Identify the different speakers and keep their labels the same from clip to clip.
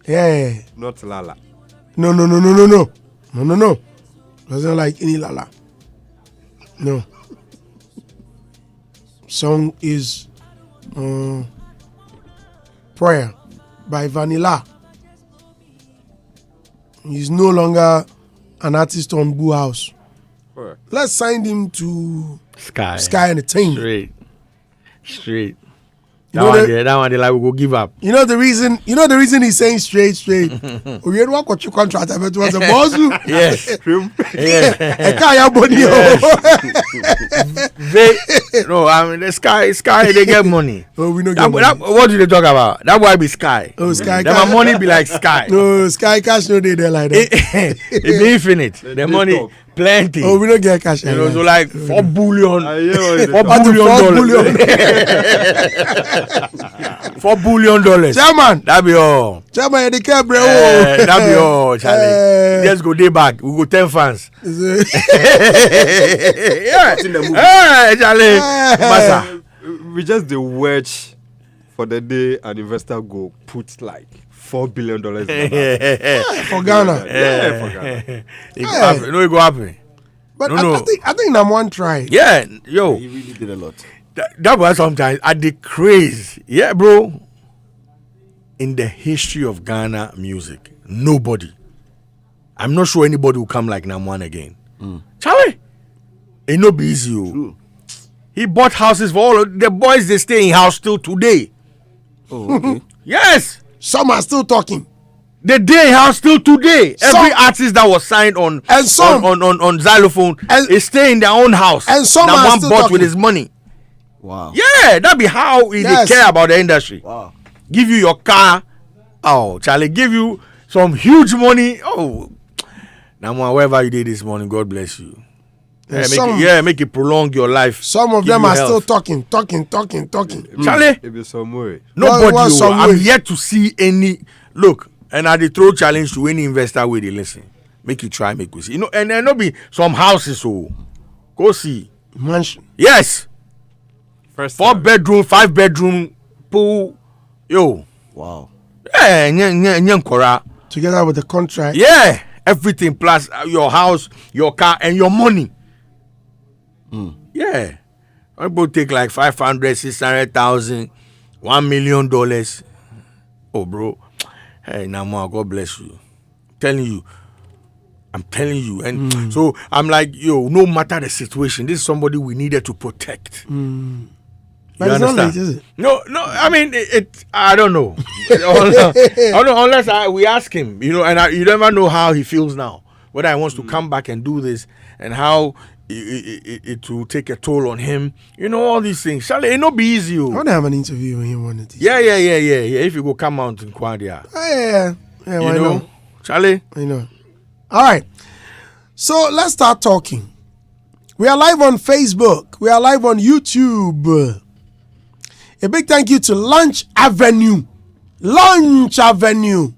Speaker 1: Yeah.
Speaker 2: Not Lala.
Speaker 1: No. Doesn't like any Lala. No. Song is Prayer by Vanilla. He's no longer an artist on Boo House.
Speaker 2: Where?
Speaker 1: Let's sign him to
Speaker 3: Sky
Speaker 1: Entertainment.
Speaker 3: Straight. That one they like we go give up.
Speaker 1: You know the reason he's saying straight. We had what you contract I bet was a boss.
Speaker 3: Yes. No, I mean the Sky they get money.
Speaker 1: Oh, we know
Speaker 3: what do they talk about? That boy be Sky.
Speaker 1: Oh, Sky.
Speaker 3: Then my money be like Sky.
Speaker 1: No, Sky cash no day there like that.
Speaker 3: It be infinite. The money plenty.
Speaker 1: Oh, we don't get cash.
Speaker 3: You know, so like $4 billion. $4 billion.
Speaker 1: Chairman.
Speaker 3: That be all.
Speaker 1: Chairman, the care, bro.
Speaker 3: That be all, Charlie. Let's go day back. We go 10 fans. Charlie. Massa.
Speaker 2: We just the wedge for the day an investor go put like $4 billion
Speaker 1: for Ghana.
Speaker 2: Yeah, for Ghana.
Speaker 3: It go happen.
Speaker 1: But I think Namwan tried.
Speaker 3: Yeah, yo.
Speaker 4: He really did a lot.
Speaker 3: That was sometimes at the craze. Yeah, bro. In the history of Ghana music, nobody. I'm not sure anybody will come like Namwan again. Charlie, it no be easy.
Speaker 4: True.
Speaker 3: He bought houses for all of the boys. They stay in house till today.
Speaker 4: Oh, okay.
Speaker 3: Yes.
Speaker 1: Some are still talking.
Speaker 3: The day house still today. Every artist that was signed on
Speaker 1: and some
Speaker 3: on xylophone is stay in their own house.
Speaker 1: And some
Speaker 3: that
Speaker 1: are
Speaker 3: one
Speaker 1: still
Speaker 3: bought
Speaker 1: talking.
Speaker 3: with his money.
Speaker 4: Wow.
Speaker 3: Yeah, that be how they care about the industry.
Speaker 4: Wow.
Speaker 3: Give you your car. Oh, Charlie, give you some huge money. Oh, now whatever you did this morning, God bless you. Make it prolong your life.
Speaker 1: Some of them are still talking.
Speaker 3: Charlie,
Speaker 2: It be some way.
Speaker 3: nobody. I'm yet to see any. Look, and I throw challenge to any investor where they listen. Make you try, make we see. You know, and there no be some houses. So go see
Speaker 1: mansion.
Speaker 3: Yes,
Speaker 2: First
Speaker 3: 4
Speaker 2: time.
Speaker 3: bedroom, 5 bedroom pool. Yo,
Speaker 4: Wow.
Speaker 3: yeah,
Speaker 1: Together with the contract.
Speaker 3: yeah, everything plus your house, your car, and your money. Yeah, people take like 500, 600,000, $1 million. Oh, bro. Hey, Namwa, God bless you. I'm telling you. And so I'm like, yo, no matter the situation, this is somebody we needed to protect.
Speaker 1: But it's not late, is it?
Speaker 3: No. I mean, I don't know. Unless we ask him, you know, and you never know how he feels now. Whether he wants to come back and do this, and how it will take a toll on him. You know, all these things. Charlie, it not be easy.
Speaker 1: I want to have an interview with him one of these.
Speaker 3: Yeah. If you go come out in Quadia.
Speaker 1: Yeah,
Speaker 3: You
Speaker 1: why
Speaker 3: know,
Speaker 1: not?
Speaker 3: Charlie.
Speaker 1: I know. All right. So let's start talking. We are live on Facebook. We are live on YouTube. A big thank you to Lunch Avenue. Lunch Avenue.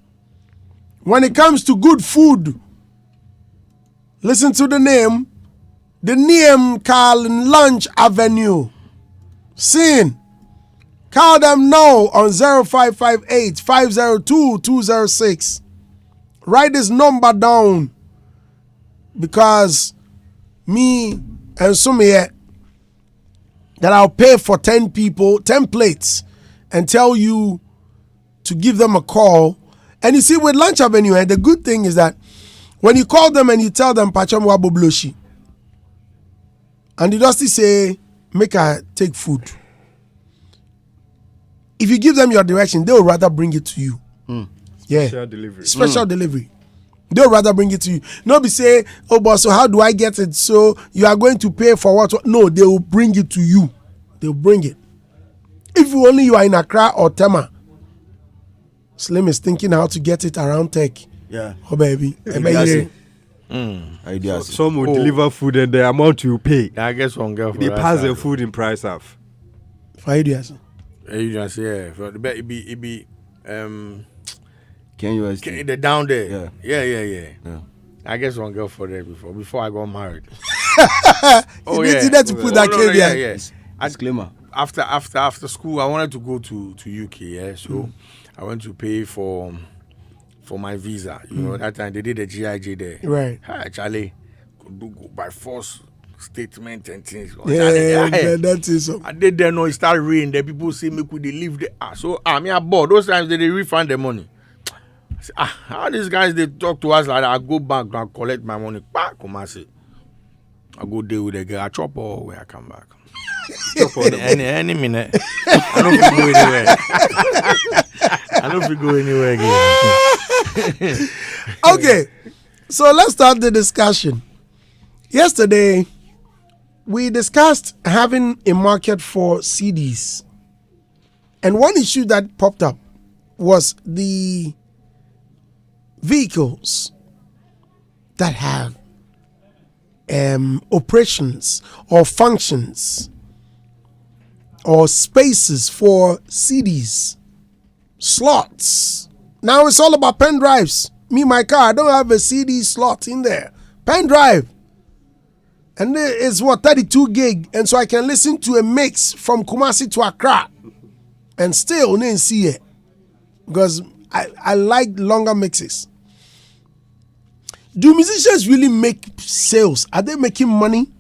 Speaker 1: When it comes to good food, listen to the name. The name called Lunch Avenue. Sin. Call them now on 0558 502 206. Write this number down because me and some here that I'll pay for 10 people, 10 plates, and tell you to give them a call. And you see, with Lunch Avenue, the good thing is that when you call them and you tell them Pacham Wabo Bloshi, and they just say, make her take food. If you give them your direction, they will rather bring it to you. Yeah. Special delivery. They'll rather bring it to you. No be say, oh, but so how do I get it? So you are going to pay for what? No, they will bring it to you. They'll bring it. If you are in Accra or Tema, Slim is thinking how to get it around Tech.
Speaker 4: Yeah.
Speaker 1: Oh, baby.
Speaker 2: Some will deliver food and the amount you pay.
Speaker 3: I guess one girl for
Speaker 2: They pass the food in price off.
Speaker 1: For ideas.
Speaker 3: You just yeah. For the it be
Speaker 4: Can you
Speaker 3: the down there.
Speaker 4: Yeah.
Speaker 3: I guess one girl for that before I got married.
Speaker 1: You need to put that caveat.
Speaker 3: Yes.
Speaker 4: Disclaimer.
Speaker 3: After school, I wanted to go to UK. Yeah, so I went to pay for for my visa. You know, that time they did a GIJ there.
Speaker 1: Right.
Speaker 3: Hi, Charlie, could do go by force statement and things.
Speaker 1: That is so.
Speaker 3: I did there, no, it started raining. The people say, me could they leave the so me I bought. Those times they refund the money. I say, how these guys they talk to us like that? I go back and collect my money. Come I say, I go deal with the girl. I chop or when I come back. any minute. I don't feel go anywhere. I don't feel go anywhere again.
Speaker 1: Okay, so let's start the discussion. Yesterday, we discussed having a market for CDs. And one issue that popped up was the vehicles that have operations or functions or spaces for CDs, slots. Now it's all about pen drives. Me, my car, I don't have a CD slot in there. Pen drive. And it's 32 gig. And so I can listen to a mix from Kumasi to Accra and still didn't see it. Because I like longer mixes. Do musicians really make sales? Are they making money?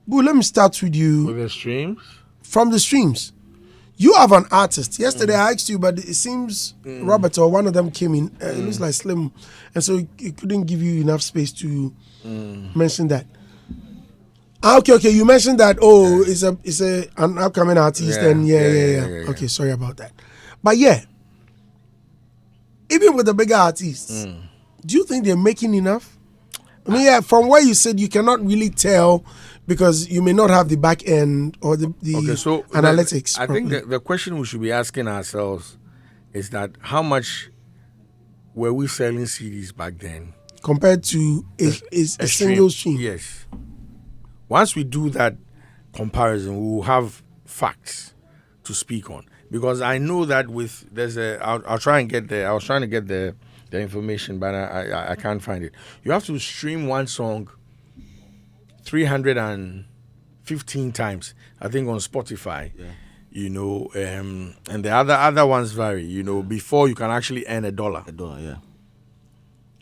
Speaker 1: Boo, let me start with you.
Speaker 3: With the streams?
Speaker 1: From the streams. You have an artist. Yesterday I asked you, but it seems Robert or one of them came in. It looks like Slim. And so it couldn't give you enough space to mention that. Okay. You mentioned that. Oh, it's an upcoming artist. Yeah. Okay, sorry about that. But yeah, even with the bigger artists, do you think they're making enough? I mean, yeah, from where you said you cannot really tell because you may not have the back end or the analytics.
Speaker 3: I think the question we should be asking ourselves is that how much were we selling CDs back then?
Speaker 1: Compared to a single stream.
Speaker 3: Yes. Once we do that comparison, we will have facts to speak on. Because I know that I'll try and get there. I was trying to get the information, but I can't find it. You have to stream one song 315 times, I think, on Spotify. Yeah. You know, and the other ones vary. You know, before you can actually earn $1.
Speaker 4: $1, yeah.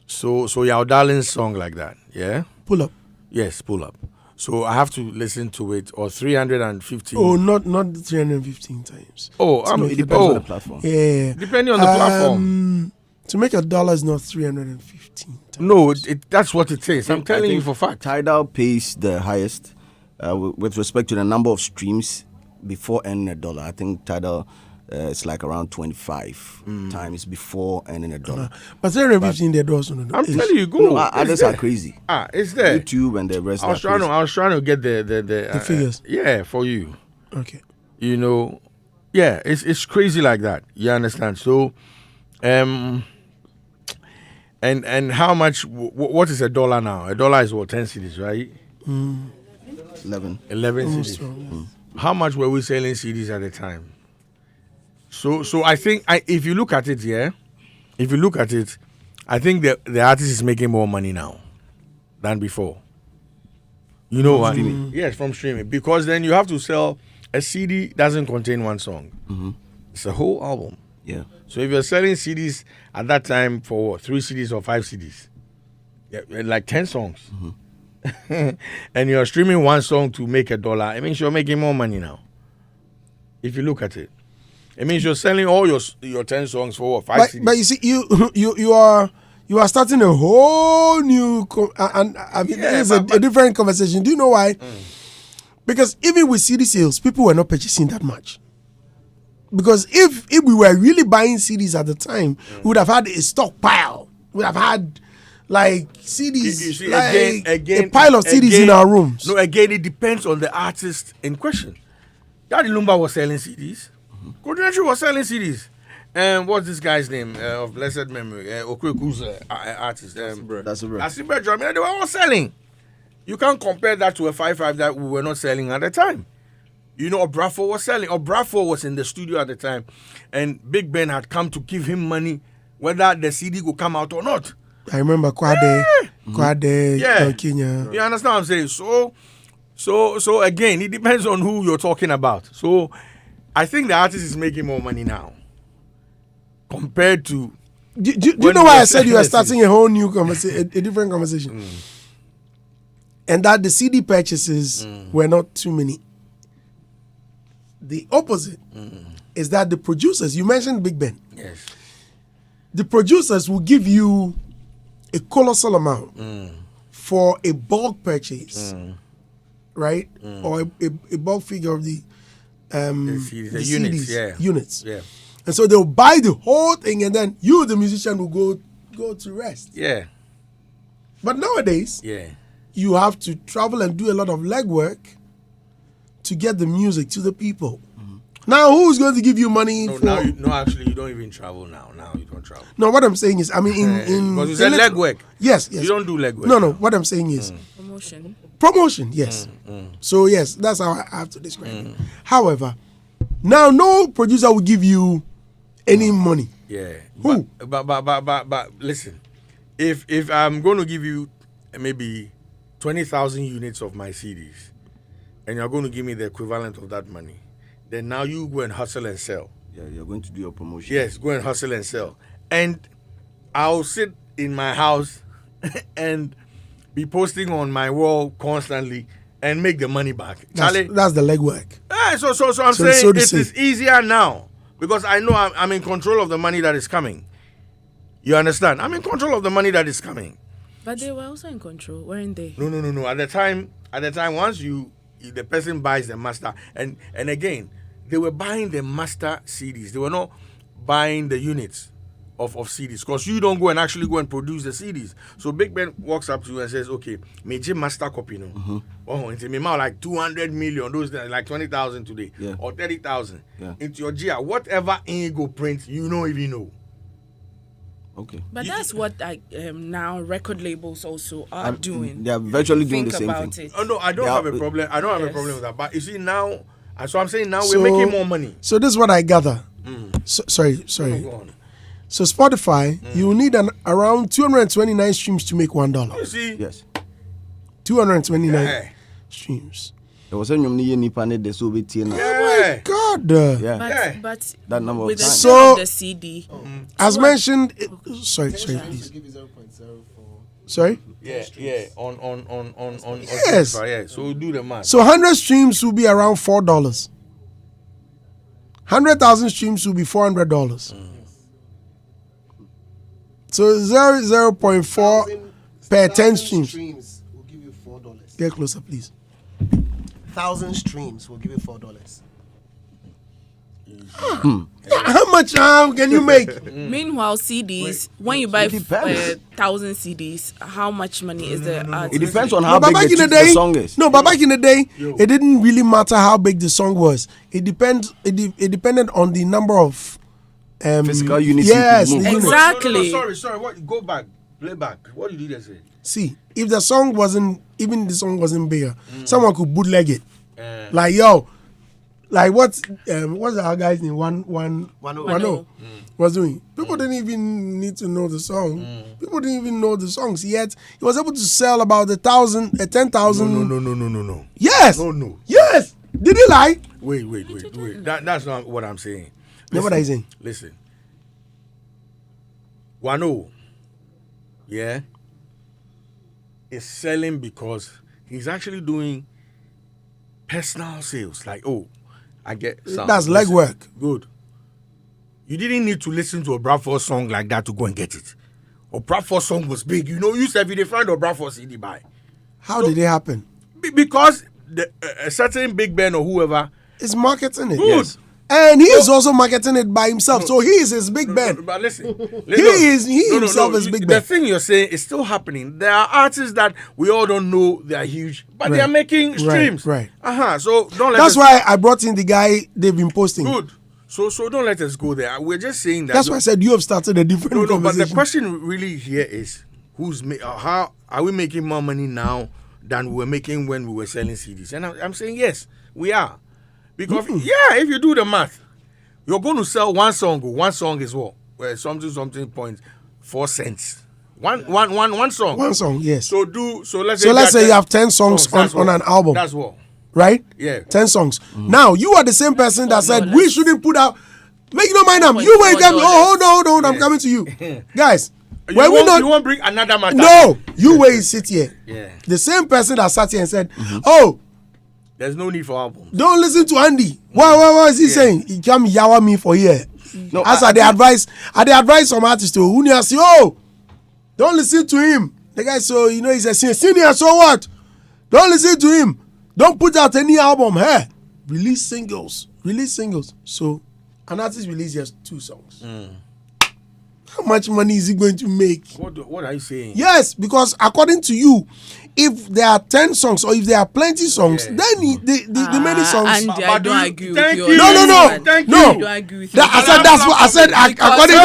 Speaker 3: So your darling song like that, yeah.
Speaker 1: Pull up.
Speaker 3: Yes, pull up. So I have to listen to it, or 315.
Speaker 1: Oh, not 315 times.
Speaker 3: Oh,
Speaker 4: it depends on the platform.
Speaker 1: Yeah.
Speaker 3: Depending on the platform.
Speaker 1: To make $1 is not 315 times.
Speaker 3: No, that's what it is. I'm telling you for fact.
Speaker 4: Tidal pays the highest with respect to the number of streams before earning $1. I think Tidal it's like around 25 times before earning $1.
Speaker 1: But 315 there also.
Speaker 3: I'm telling you, go.
Speaker 4: No, others are crazy.
Speaker 3: It's there.
Speaker 4: YouTube and the rest.
Speaker 3: I was trying to get the
Speaker 1: figures.
Speaker 3: Yeah, for you.
Speaker 1: Okay.
Speaker 3: You know, yeah, it's crazy like that. You understand? So, and how much? What is $1 now? $1 is what, 10 CDs, right?
Speaker 4: 11
Speaker 3: CDs. So, How much were we selling CDs at the time? So I think if you look at it, I think the artist is making more money now than before. You know what? Yes, from streaming. Because then you have to sell a CD doesn't contain one song. Mm-hmm. It's a whole album.
Speaker 4: Yeah.
Speaker 3: So if you're selling CDs at that time for what, 3 CDs or 5 CDs, like 10 songs, and you're streaming one song to make $1, it means you're making more money now. If you look at it. It means you're selling all your 10 songs for what, 5 CDs.
Speaker 1: But you see, you are starting a whole new this is a different conversation. Do you know why? Because even with CD sales, people were not purchasing that much. Because if we were really buying CDs at the time, we would have had a stockpile. We would have had like CDs,
Speaker 3: see,
Speaker 1: like
Speaker 3: again,
Speaker 1: a pile of CDs in our rooms.
Speaker 3: No, again, it depends on the artist in question. Daddy Lumba was selling CDs. Kodinachi was selling CDs. What's this guy's name of blessed memory? Okweku's artist.
Speaker 4: That's a bro.
Speaker 3: I mean, they were all selling. You can't compare that to a 5.5 that we were not selling at the time. You know, Obrafo was selling. Obrafo was in the studio at the time, and Big Ben had come to give him money, whether the CD would come out or not.
Speaker 1: I remember Kwade, Kenya.
Speaker 3: You understand what I'm saying? So again, it depends on who you're talking about. So I think the artist is making more money now compared to.
Speaker 1: Do you
Speaker 3: When
Speaker 1: know
Speaker 3: we
Speaker 1: why
Speaker 3: were
Speaker 1: I said you are
Speaker 3: selling
Speaker 1: starting a whole new conversation, a different conversation? And that the CD purchases were not too many. The opposite is that the producers, you mentioned Big Ben,
Speaker 3: Yes.
Speaker 1: the producers will give you a colossal amount for a bulk purchase, right? Or a bulk figure of the
Speaker 3: The units,
Speaker 1: CDs,
Speaker 3: yeah.
Speaker 1: units.
Speaker 3: Yeah.
Speaker 1: And so they'll buy the whole thing, and then you, the musician, will go to rest.
Speaker 3: Yeah.
Speaker 1: But nowadays,
Speaker 3: Yeah.
Speaker 1: you have to travel and do a lot of legwork to get the music to the people. Now, who's going to give you money
Speaker 3: No,
Speaker 1: for?
Speaker 3: actually, you don't even travel now. Now you don't travel.
Speaker 1: No, what I'm saying is, I mean, in
Speaker 3: Because you said
Speaker 1: in
Speaker 3: leg work.
Speaker 1: Yes,
Speaker 3: You
Speaker 1: yes.
Speaker 3: don't do leg work.
Speaker 1: No, what I'm saying is promotion. Yes. So yes, that's how I have to describe it. However, now no producer will give you any money.
Speaker 3: Yeah.
Speaker 1: Who?
Speaker 3: But listen, if I'm going to give you maybe 20,000 units of my CDs, and you're going to give me the equivalent of that money, then now you go and hustle and sell.
Speaker 4: Yeah, you're going to do your promotion.
Speaker 3: Yes, go and hustle and sell. And I'll sit in my house and be posting on my wall constantly and make the money back. Charlie,
Speaker 1: That's the legwork.
Speaker 3: so I'm
Speaker 1: So-
Speaker 3: saying
Speaker 1: so to
Speaker 3: it
Speaker 1: say.
Speaker 3: is easier now because I know I'm in control of the money that is coming. You understand? I'm in control of the money that is coming.
Speaker 5: But they were also in control, weren't they?
Speaker 3: No. At the time, once the person buys the master, and again, they were buying the master CDs. They were not buying the units of CDs because you don't go and produce the CDs. So Big Ben walks up to you and says, "Okay, major master copy no. Oh, into me like 200 million. Those days, like 20,000 today,
Speaker 4: Yeah.
Speaker 3: or 30,000
Speaker 4: Yeah.
Speaker 3: into your GR. Whatever Indigo print, you don't even know."
Speaker 4: Okay.
Speaker 5: But that's what now record labels also are doing.
Speaker 4: They are virtually doing
Speaker 5: Think
Speaker 4: the same
Speaker 5: about
Speaker 4: thing.
Speaker 5: it.
Speaker 3: Oh no, I don't
Speaker 4: Yeah,
Speaker 3: have a problem. I don't have a
Speaker 5: yes.
Speaker 3: problem with that. But you see now, so I'm saying now
Speaker 1: So-
Speaker 3: we're making more money.
Speaker 1: So this is what I gather. Sorry.
Speaker 3: Go on.
Speaker 1: So Spotify, you will need around 229 streams to make $1.
Speaker 3: You see,
Speaker 4: Yes.
Speaker 1: 229
Speaker 3: yeah.
Speaker 1: streams.
Speaker 4: There was a new nipa ne de so be tie na.
Speaker 3: Yeah.
Speaker 1: God.
Speaker 4: Yeah.
Speaker 3: Yeah.
Speaker 5: But
Speaker 4: That number of
Speaker 5: with the
Speaker 4: times.
Speaker 5: sale
Speaker 1: So-
Speaker 5: of the CD,
Speaker 1: As mentioned, sorry, please. Sorry.
Speaker 3: Yeah. On
Speaker 1: Yes.
Speaker 3: Spotify, yeah. So do the math.
Speaker 1: So 100 streams will be around $4. 100,000 streams will be $400. So 0.4 per 10 streams.
Speaker 6: will give you $4.
Speaker 1: Get closer, please.
Speaker 6: 1,000 streams will give you $4.
Speaker 1: How much can you make?
Speaker 5: meanwhile CDs, when you buy
Speaker 4: depends.
Speaker 5: 1,000 CDs, how much money is the artist?
Speaker 4: It depends on
Speaker 1: No,
Speaker 4: how
Speaker 1: but
Speaker 4: big
Speaker 1: back in the
Speaker 4: the
Speaker 1: day,
Speaker 4: song is.
Speaker 1: no, but back in the day, it didn't really matter how big the song was. It depended on the number of
Speaker 4: Physical units you could
Speaker 1: Yes,
Speaker 4: move.
Speaker 1: the units.
Speaker 5: Exactly.
Speaker 3: Sorry. What? Go back. Play back. What did you just say?
Speaker 1: See, if the song wasn't bigger, someone could bootleg it. Like yo, like what's our guy's name? One was doing. People didn't even need to know the song. People didn't even know the songs. Yet he was able to sell about 10,000.
Speaker 3: No.
Speaker 1: Yes.
Speaker 3: No.
Speaker 1: Yes. Did he lie?
Speaker 3: Wait. That's not what I'm saying.
Speaker 1: Then what are you saying?
Speaker 3: Listen. Wano, yeah, is selling because he's actually doing personal sales. Like, oh, I get some.
Speaker 1: That's
Speaker 3: Listen,
Speaker 1: legwork.
Speaker 3: Good. You didn't need to listen to a Bradford song like that to go and get it. Or Bradford song was big. You know, you said if you find a Bradford CD buy.
Speaker 1: How did it happen?
Speaker 3: Because a certain Big Ben or whoever.
Speaker 1: It's marketing it.
Speaker 3: Good.
Speaker 1: Yes. And he is also marketing it by himself. So he is his Big Ben.
Speaker 3: But listen,
Speaker 1: He himself is Big
Speaker 3: The
Speaker 1: Ben.
Speaker 3: thing you're saying is still happening. There are artists that we all don't know they are huge, but they
Speaker 1: Right.
Speaker 3: are making streams.
Speaker 1: Right.
Speaker 3: So don't let
Speaker 1: That's
Speaker 3: us,
Speaker 1: why I brought in the guy they've been posting.
Speaker 3: good. So don't let us go there. We're just saying that.
Speaker 1: That's why I said you have started a different
Speaker 3: No, but
Speaker 1: conversation.
Speaker 3: the question really here is how are we making more money now than we were making when we were selling CDs? And I'm saying yes, we are. Because if you do the math, you're going to sell one song. One song is what? Well, something point 4 cents. One song.
Speaker 1: One song, yes.
Speaker 3: So let's
Speaker 1: say you have 10 songs
Speaker 3: that's
Speaker 1: on
Speaker 3: what-
Speaker 1: an album.
Speaker 3: That's what.
Speaker 1: Right?
Speaker 3: Yeah.
Speaker 1: 10 songs. Now, you are the same person that said we shouldn't put out Make no mind them. You wait, come. Oh, hold on. I'm coming to you, guys.
Speaker 3: You won't bring another matter.
Speaker 1: No, you wait, sit here.
Speaker 3: Yeah.
Speaker 1: The same person that sat here and said, "Oh,
Speaker 3: there's no need for albums.
Speaker 1: don't listen to Andy." What is he saying? He come yawa me for here.
Speaker 4: No,
Speaker 1: As I advise some artists to who near say, "Oh, don't listen to him." The guy, so he's a senior. So what? Don't listen to him. Don't put out any album. Hey, release singles. So an artist releases just 2 songs. How much money is he going to make?
Speaker 3: What are you saying?
Speaker 1: Yes, because according to you, if there are 10 songs or if there are plenty songs, then the many songs.
Speaker 5: And I don't agree with you.
Speaker 1: No.
Speaker 3: Thank
Speaker 1: No.
Speaker 3: you.
Speaker 5: I don't agree with you.
Speaker 1: I said that's what I said. According to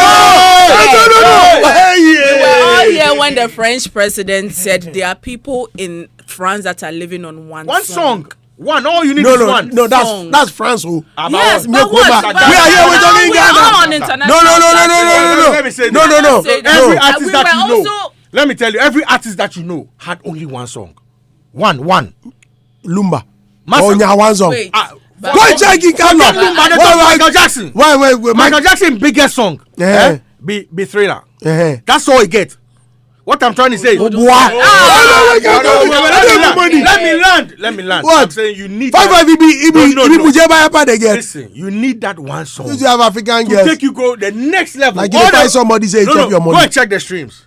Speaker 5: We were all here when the French president said there are people in France that are living on one
Speaker 3: song. One. All you need is one.
Speaker 1: No,
Speaker 5: Song.
Speaker 1: that's France. Oh.
Speaker 5: Yes,
Speaker 1: No,
Speaker 5: but what?
Speaker 1: we are here. We're talking
Speaker 5: we are
Speaker 1: Ghana.
Speaker 5: on international
Speaker 3: Let
Speaker 5: platform.
Speaker 3: me say
Speaker 1: No.
Speaker 3: Every
Speaker 5: And
Speaker 3: artist
Speaker 5: we
Speaker 3: that
Speaker 5: were
Speaker 3: you know.
Speaker 5: also-
Speaker 3: Let me tell you, every artist that you know had only one song. One.
Speaker 1: Lumba.
Speaker 3: Massa-
Speaker 1: Oh, yeah, one song.
Speaker 5: Wait.
Speaker 3: But-
Speaker 1: Go and check it,
Speaker 3: Forget
Speaker 1: Carlo.
Speaker 3: Lumba, they talk Michael Jackson.
Speaker 1: Wait.
Speaker 3: Michael Jackson's biggest song.
Speaker 1: Eh.
Speaker 3: Be Thriller.
Speaker 1: Eh.
Speaker 3: That's all he gets. What I'm trying to say.
Speaker 1: Oh, boy.
Speaker 3: Let
Speaker 1: Let
Speaker 3: me land.
Speaker 1: What?
Speaker 3: I'm saying you need.
Speaker 1: Five ibi
Speaker 3: No.
Speaker 1: Mujeba Yapa again.
Speaker 3: Listen, you need that one song
Speaker 1: You have African
Speaker 3: to
Speaker 1: girls.
Speaker 3: take you go the next level.
Speaker 1: Like you
Speaker 3: All
Speaker 1: find
Speaker 3: the-
Speaker 1: somebody say chop your
Speaker 3: Go
Speaker 1: money.
Speaker 3: and check the streams.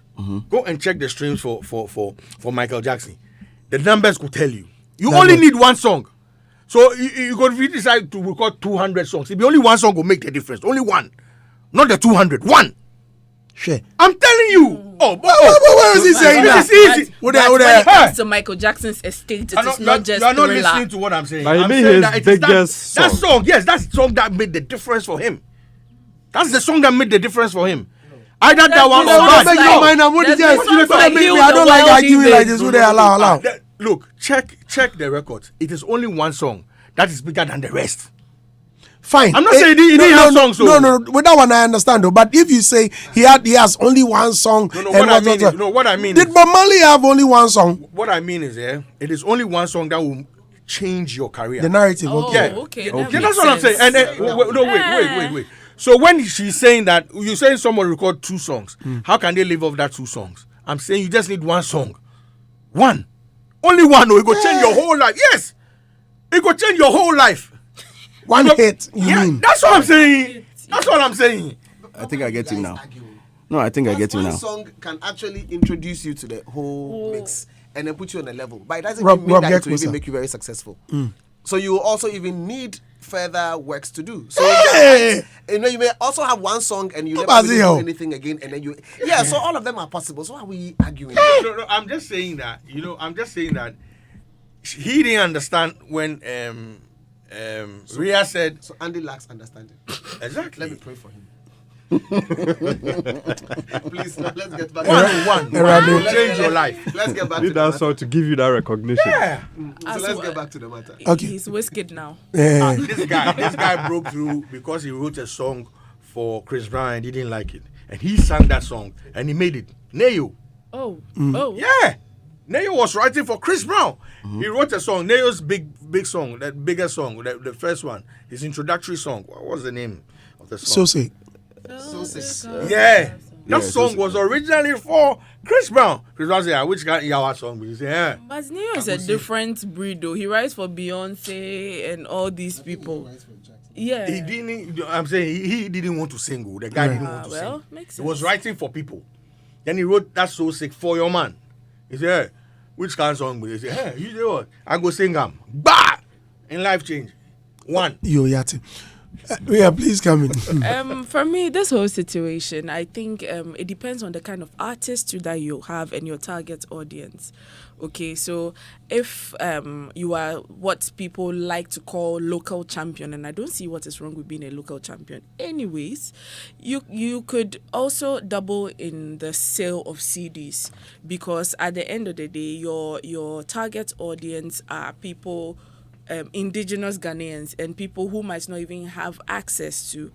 Speaker 3: Go and check the streams for Michael Jackson. The numbers could tell you. You only need one song. So you could decide to record 200 songs. If the only one song will make the difference. Only one. Not the 200. One.
Speaker 1: Sure.
Speaker 3: I'm telling you.
Speaker 1: What was he saying
Speaker 3: This
Speaker 1: now?
Speaker 3: is easy.
Speaker 5: When it comes to Michael Jackson's estate, it is not just
Speaker 3: you are not
Speaker 5: Thriller.
Speaker 3: listening to what I'm saying.
Speaker 2: Like,
Speaker 3: I'm
Speaker 2: maybe
Speaker 3: saying
Speaker 2: his
Speaker 3: that it is
Speaker 2: biggest
Speaker 3: that
Speaker 2: song.
Speaker 3: song. Yes, that's the song that made the difference for him. That's the song that made the difference for him. Either that one or
Speaker 5: No,
Speaker 3: that.
Speaker 1: Make no mind. I'm only
Speaker 5: There's
Speaker 1: just.
Speaker 5: no song like Heal
Speaker 1: I
Speaker 5: the
Speaker 1: don't like
Speaker 5: World
Speaker 1: arguing
Speaker 5: either.
Speaker 1: like this. Would they allow?
Speaker 3: Look, check the records. It is only one song that is bigger than the rest.
Speaker 1: Fine.
Speaker 3: I'm not saying he didn't have songs, so-
Speaker 1: No. With that one I understand though. But if you say he has only one song,
Speaker 3: No,
Speaker 1: and
Speaker 3: what I mean
Speaker 1: did
Speaker 3: is,
Speaker 1: Bob Marley have only one song?
Speaker 3: what I mean is, it is only one song that will change your career.
Speaker 1: The narrative.
Speaker 5: Oh,
Speaker 1: Okay.
Speaker 5: okay.
Speaker 3: Yeah,
Speaker 5: That
Speaker 3: that's
Speaker 5: makes
Speaker 3: what I'm saying.
Speaker 5: sense.
Speaker 3: And wait. So when she's saying that, you're saying someone record 2 songs, how can they live off that 2 songs? I'm saying you just need one song. One. Only one. Or it could change your whole life. Yes. It could change your whole life.
Speaker 1: One hit. You
Speaker 3: Yeah,
Speaker 1: mean?
Speaker 3: that's what I'm saying. That's what I'm saying.
Speaker 4: I think I get him now. No, I think I get him
Speaker 6: One
Speaker 4: now.
Speaker 6: song can actually introduce you to the whole mix and then put you on a level, but it doesn't
Speaker 1: Rob,
Speaker 6: mean that
Speaker 1: get
Speaker 6: it will
Speaker 1: closer.
Speaker 6: even make you very successful. So you will also even need further works to do. So
Speaker 1: Hey!
Speaker 6: you may also have one song and you never
Speaker 1: Brazil.
Speaker 6: really do anything again, and then so all of them are possible. So why are we arguing?
Speaker 3: No, I'm just saying that. He didn't understand when Rhea said
Speaker 6: So Andy lacks understanding.
Speaker 3: exactly.
Speaker 6: Let me pray for him. Please, now let's get back.
Speaker 3: One will change your life.
Speaker 6: Let's get back to
Speaker 2: Need
Speaker 6: the
Speaker 2: that
Speaker 6: matter.
Speaker 2: song to give you that recognition.
Speaker 3: Yeah.
Speaker 6: So let's get back to the matter.
Speaker 1: Okay.
Speaker 5: He's whisked now.
Speaker 1: Eh.
Speaker 3: This guy broke through because he wrote a song for Chris Brown and he didn't like it. And he sang that song and he made it. Neo.
Speaker 5: Oh.
Speaker 3: Yeah. Neo was writing for Chris Brown. He wrote a song, Neo's big song, that biggest song, the first one, his introductory song. What was the name of the
Speaker 1: So
Speaker 3: song?
Speaker 1: say.
Speaker 3: Yeah. That
Speaker 4: Yeah,
Speaker 3: song was originally for Chris Brown. Chris Brown said, which kind of Yawa song? He said, yeah.
Speaker 5: But Neo is a different breed though. He writes for Beyonce and all these people. Yeah.
Speaker 3: He didn't, I'm saying, he didn't want to sing. The guy didn't want to
Speaker 5: well,
Speaker 3: sing.
Speaker 5: makes
Speaker 3: He was
Speaker 5: sense.
Speaker 3: writing for people. Then he wrote that So Sick for Your Man. He said, hey, which kind of song? He said, hey, you know what? I go sing them. Bah! And life change. One.
Speaker 1: Yo, Yati. Yeah, please come in.
Speaker 5: For me, this whole situation, I think it depends on the kind of artist that you have and your target audience. Okay, so if you are what people like to call local champion, and I don't see what is wrong with being a local champion. Anyways, you could also double in the sale of CDs, because at the end of the day, your target audience are people. Indigenous Ghanaians and people who might not even have access to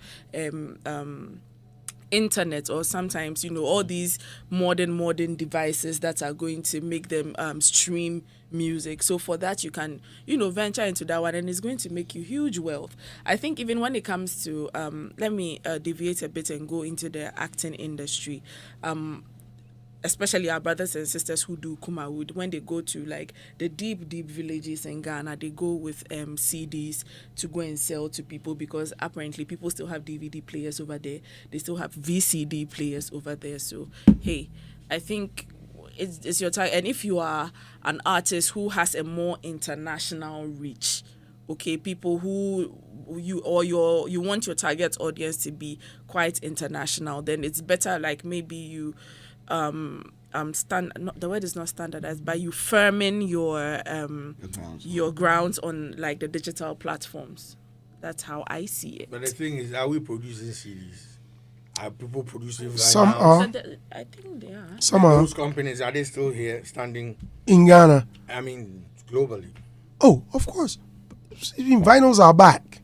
Speaker 5: internet, or sometimes all these modern devices that are going to make them stream music. So for that, you can venture into that one, and it's going to make you huge wealth. I think even when it comes to let me deviate a bit and go into the acting industry. Especially our brothers and sisters who do Kumawood, when they go to like the deep villages in Ghana, they go with CDs to go and sell to people, because apparently people still have DVD players over there. They still have VCD players over there. So, hey, I think it's your time. And if you are an artist who has a more international reach, okay, people who you want your target audience to be quite international, then it's better like maybe you the word is not standardized, but you firming your grounds on like the digital platforms. That's how I see it.
Speaker 3: But the thing is, are we producing CDs? Are people producing vinyl?
Speaker 1: Some are.
Speaker 5: I think they are.
Speaker 1: Some are.
Speaker 3: Those companies, are they still here standing?
Speaker 1: In Ghana.
Speaker 3: I mean, globally.
Speaker 1: Oh, of course. Even vinyls are back.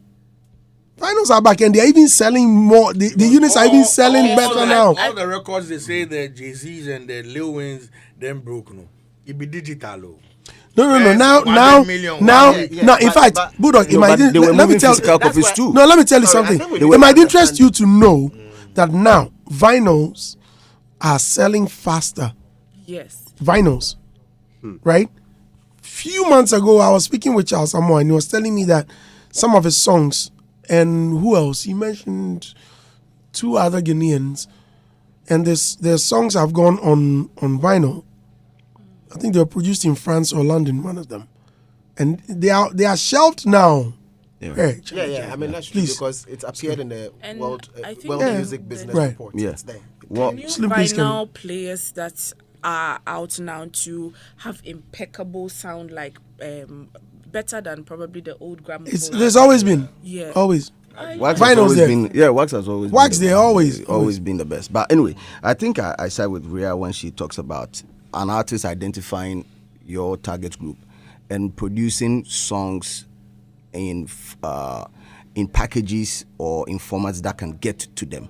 Speaker 1: Vinyls are back, and they're even selling more. The units are even selling better now.
Speaker 3: All the records they say the Jay-Z's and the Lil Wayne's them broke, no. It be digital,
Speaker 1: No.
Speaker 3: Yes,
Speaker 1: Now. In fact, Bulldog, it might.
Speaker 4: They were
Speaker 1: Let me
Speaker 4: moving
Speaker 1: tell.
Speaker 4: physical copies too.
Speaker 1: No, let me tell you something.
Speaker 6: think we
Speaker 1: It
Speaker 6: need
Speaker 1: might
Speaker 6: to
Speaker 1: interest you to know that now vinyls are selling faster.
Speaker 5: Yes.
Speaker 1: Vinyls, right? Few months ago, I was speaking with Charles Samoa, and he was telling me that some of his songs, and who else? He mentioned 2 other Ghanaians, and their songs have gone on vinyl. I think they were produced in France or London, one of them, and they are shelved now.
Speaker 4: Yeah.
Speaker 1: Hey,
Speaker 6: Yeah. I mean, that's true,
Speaker 1: Please.
Speaker 6: because it's appeared in the
Speaker 5: And
Speaker 6: World
Speaker 5: I think-
Speaker 6: World
Speaker 5: Yeah.
Speaker 6: Music Business
Speaker 1: Right.
Speaker 6: Report.
Speaker 4: Yeah.
Speaker 6: It's there.
Speaker 4: Well,
Speaker 5: New
Speaker 1: Slim, please,
Speaker 5: vinyl players that are out now to have impeccable sound, like better than probably the old gramophone.
Speaker 1: there's always been,
Speaker 5: Yeah.
Speaker 1: always.
Speaker 4: Wax
Speaker 1: Vinyl's
Speaker 4: has always
Speaker 1: there.
Speaker 4: been, Wax has always
Speaker 1: Wax
Speaker 4: been
Speaker 1: there, always.
Speaker 4: always been the best. But anyway, I think I side with Rhea when she talks about an artist identifying your target group and producing songs in packages or in formats that can get to them.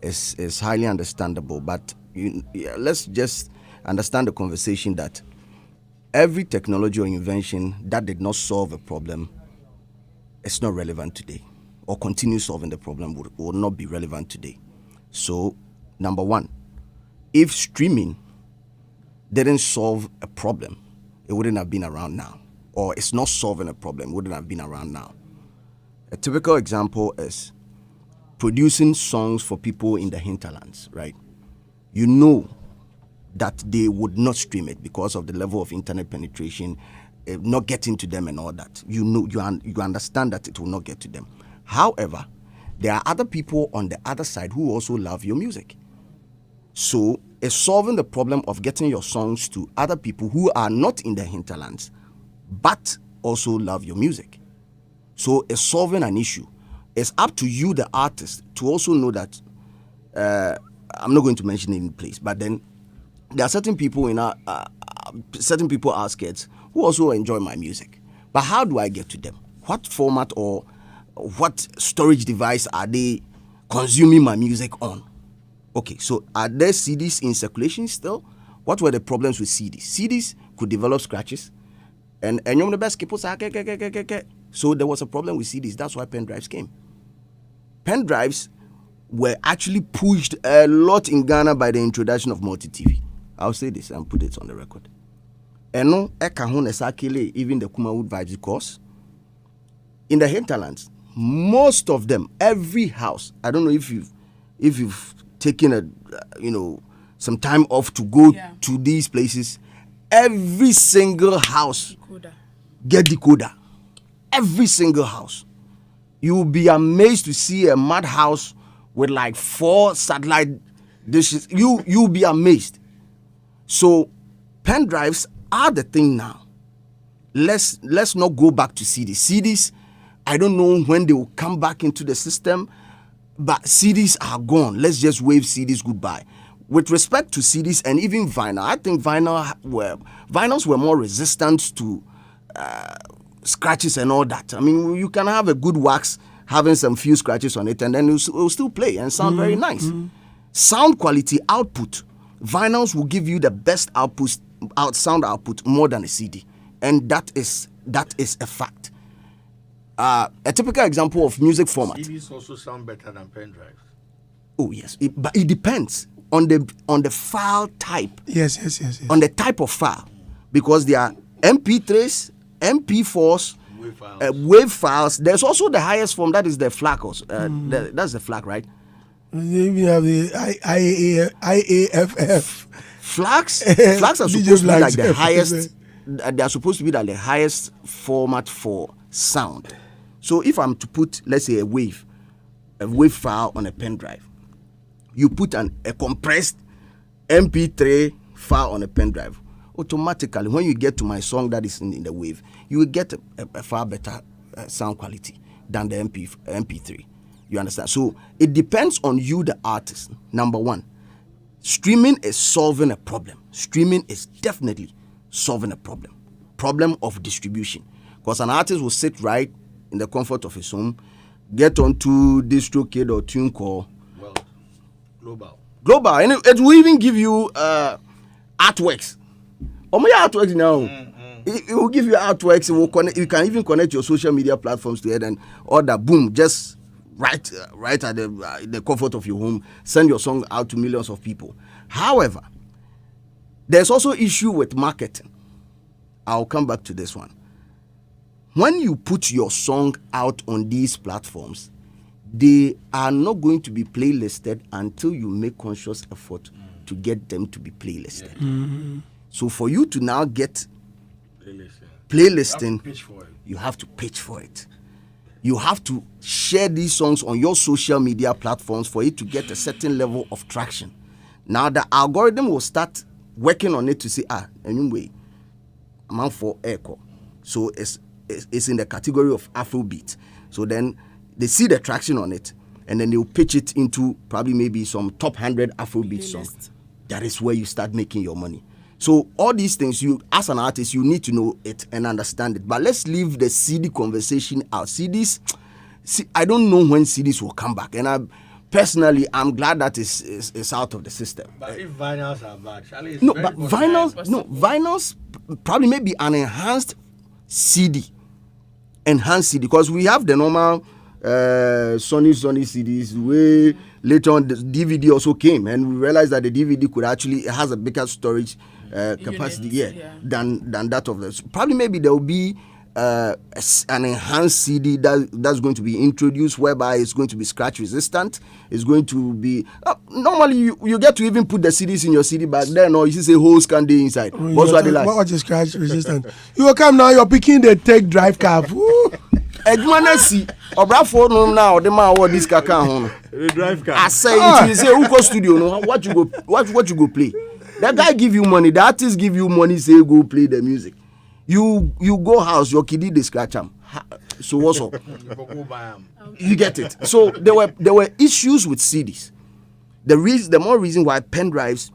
Speaker 4: Is highly understandable. But let's just understand the conversation that every technology or invention that did not solve a problem is not relevant today, or continue solving the problem will not be relevant today. So, number one, if streaming didn't solve a problem, it wouldn't have been around now. Or it's not solving a problem, it wouldn't have been around now. A typical example is producing songs for people in the hinterlands, right? You know that they would not stream it because of the level of internet penetration, not getting to them and all that. You know, you understand that it will not get to them. However, there are other people on the other side who also love your music. So it's solving the problem of getting your songs to other people who are not in the hinterlands, but also love your music. So it's solving an issue. It's up to you, the artist, to also know that, I'm not going to mention any place, but then there are certain people in our, outskirts who also enjoy my music. But how do I get to them? What format or what storage device are they consuming my music on? Okay, so are there CDs in circulation still? What were the problems with CDs? CDs could develop scratches, and the best people say, so there was a problem with CDs. That's why pen drives came. Pen drives were actually pushed a lot in Ghana by the introduction of multi-TV. I'll say this and put it on the record. And no, even the Kumawood vibes, because in the hinterlands, most of them, every house, I don't know if you've taken some time off to go to these places, every single house get decoder. Every single house. You will be amazed to see a mad house with like 4 satellite dishes. You'll be amazed. So pen drives are the thing now. Let's not go back to CDs. CDs, I don't know when they will come back into the system, but CDs are gone. Let's just wave CDs goodbye. With respect to CDs and even vinyl, I think vinyls were more resistant to scratches and all that. I mean, you can have a good wax having some few scratches on it, and then it will still play and sound very nice. Sound quality output, vinyls will give you the best sound output more than a CD, and that is a fact. A typical example of music format.
Speaker 3: CDs also sound better than pen drives.
Speaker 4: Oh yes, but it depends on the file type.
Speaker 1: Yes.
Speaker 4: On the type of file, because there are MP3s, MP4s, wave files. There's also the highest form, that is the FLAC. That's the FLAC, right?
Speaker 1: We have the IAFF.
Speaker 4: Flags are supposed to be like the highest. They are supposed to be like the highest format for sound. So if I'm to put, let's say, a wave file on a pen drive, you put a compressed MP3 file on a pen drive, automatically when you get to my song that is in the wave, you will get a far better sound quality than the MP3. You understand? So it depends on you, the artist. Number one, streaming is solving a problem. Streaming is definitely solving a problem of distribution. Because an artist will sit right in the comfort of his home, get onto DistroKid or TuneCore.
Speaker 3: Well,
Speaker 4: global, and it will even give you artworks. Oh my artworks now. It will give you artworks. It will connect. You can even connect your social media platforms to it and order. Boom, just right at the comfort of your home. Send your song out to millions of people. However, there's also issue with marketing. I'll come back to this one. When you put your song out on these platforms, they are not going to be playlisted until you make conscious effort to get them to be playlisted.
Speaker 1: Mm-hmm.
Speaker 4: So for you to now get playlisting, you have to pitch for it. You have to share these songs on your social media platforms for it to get a certain level of traction. Now the algorithm will start working on it to say, anyway, I'm out for echo. So it's in the category of Afrobeat. So then they see the traction on it, and then they'll pitch it into probably maybe some top 100 Afrobeat songs. That is where you start making your money. So all these things, you as an artist, you need to know it and understand it. But let's leave the CD conversation out. CDs, I don't know when CDs will come back, and I'm glad that is out of the system.
Speaker 3: But if vinyls are bad,
Speaker 4: vinyls probably maybe an enhanced CD, because we have the normal Sony CDs where later on the DVD also came, and we realized that the DVD could actually has a bigger storage capacity than that of the. Probably maybe there will be an enhanced CD that's going to be introduced, whereby it's going to be scratch resistant. It's going to be normally you get to even put the CDs in your CD bag. Then or you see say holes can be inside. What's what they like?
Speaker 1: What is scratch resistant? You will come now. You're picking the take drive car.
Speaker 4: Edmanasi obrafo no now the man what this car can
Speaker 2: drive car.
Speaker 4: I say it is say who go studio no what you go play. That guy give you money, the artist give you money, say go play the music. You go house, your kiddie they scratch him. So what's up? You get it. So there were issues with CDs. The more reason why pen drives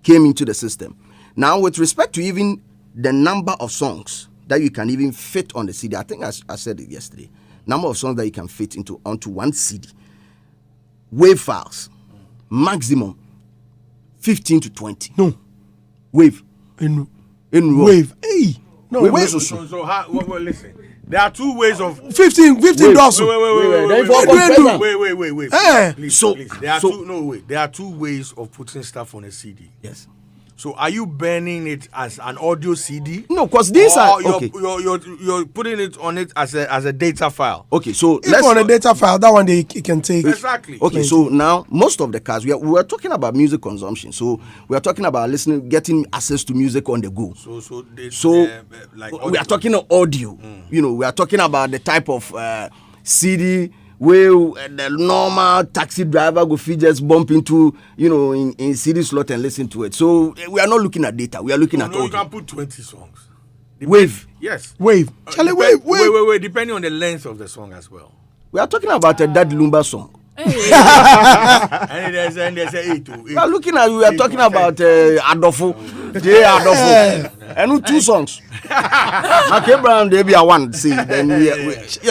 Speaker 4: came into the system. Now with respect to even the number of songs that you can even fit on the CD, I think I said it yesterday. Number of songs that you can fit onto one CD. Wave files, maximum 15 to 20.
Speaker 1: No.
Speaker 4: Wave.
Speaker 1: In
Speaker 4: wave.
Speaker 1: Hey. No,
Speaker 4: wave.
Speaker 3: So how, well, listen. There are two ways of
Speaker 1: 15 dollars.
Speaker 3: Wait.
Speaker 1: Eh.
Speaker 3: Please. There are two ways of putting stuff on a CD.
Speaker 4: Yes.
Speaker 3: So are you burning it as an audio CD?
Speaker 4: No, because these are okay.
Speaker 3: You're putting it on it as a data file.
Speaker 4: Okay, so
Speaker 1: if on a data file, that one they can take.
Speaker 3: Exactly.
Speaker 4: Okay, so now most of the cars we are talking about music consumption. So we are talking about listening, getting access to music on the go. We are talking of audio. You know, we are talking about the type of CD where the normal taxi driver go fit just bump into, in CD slot and listen to it. So we are not looking at data. We are looking at audio.
Speaker 3: You can put 20 songs.
Speaker 4: Wave.
Speaker 3: Yes.
Speaker 1: Wave. Charlie, wave.
Speaker 3: Wait. Depending on the length of the song as well.
Speaker 4: We are talking about a Dad Lumba song.
Speaker 3: And there's a 8 to 8.
Speaker 4: We are talking about Adolfo. J. Adolfo. And 2 songs. Okay, Brown, there be a one. See, then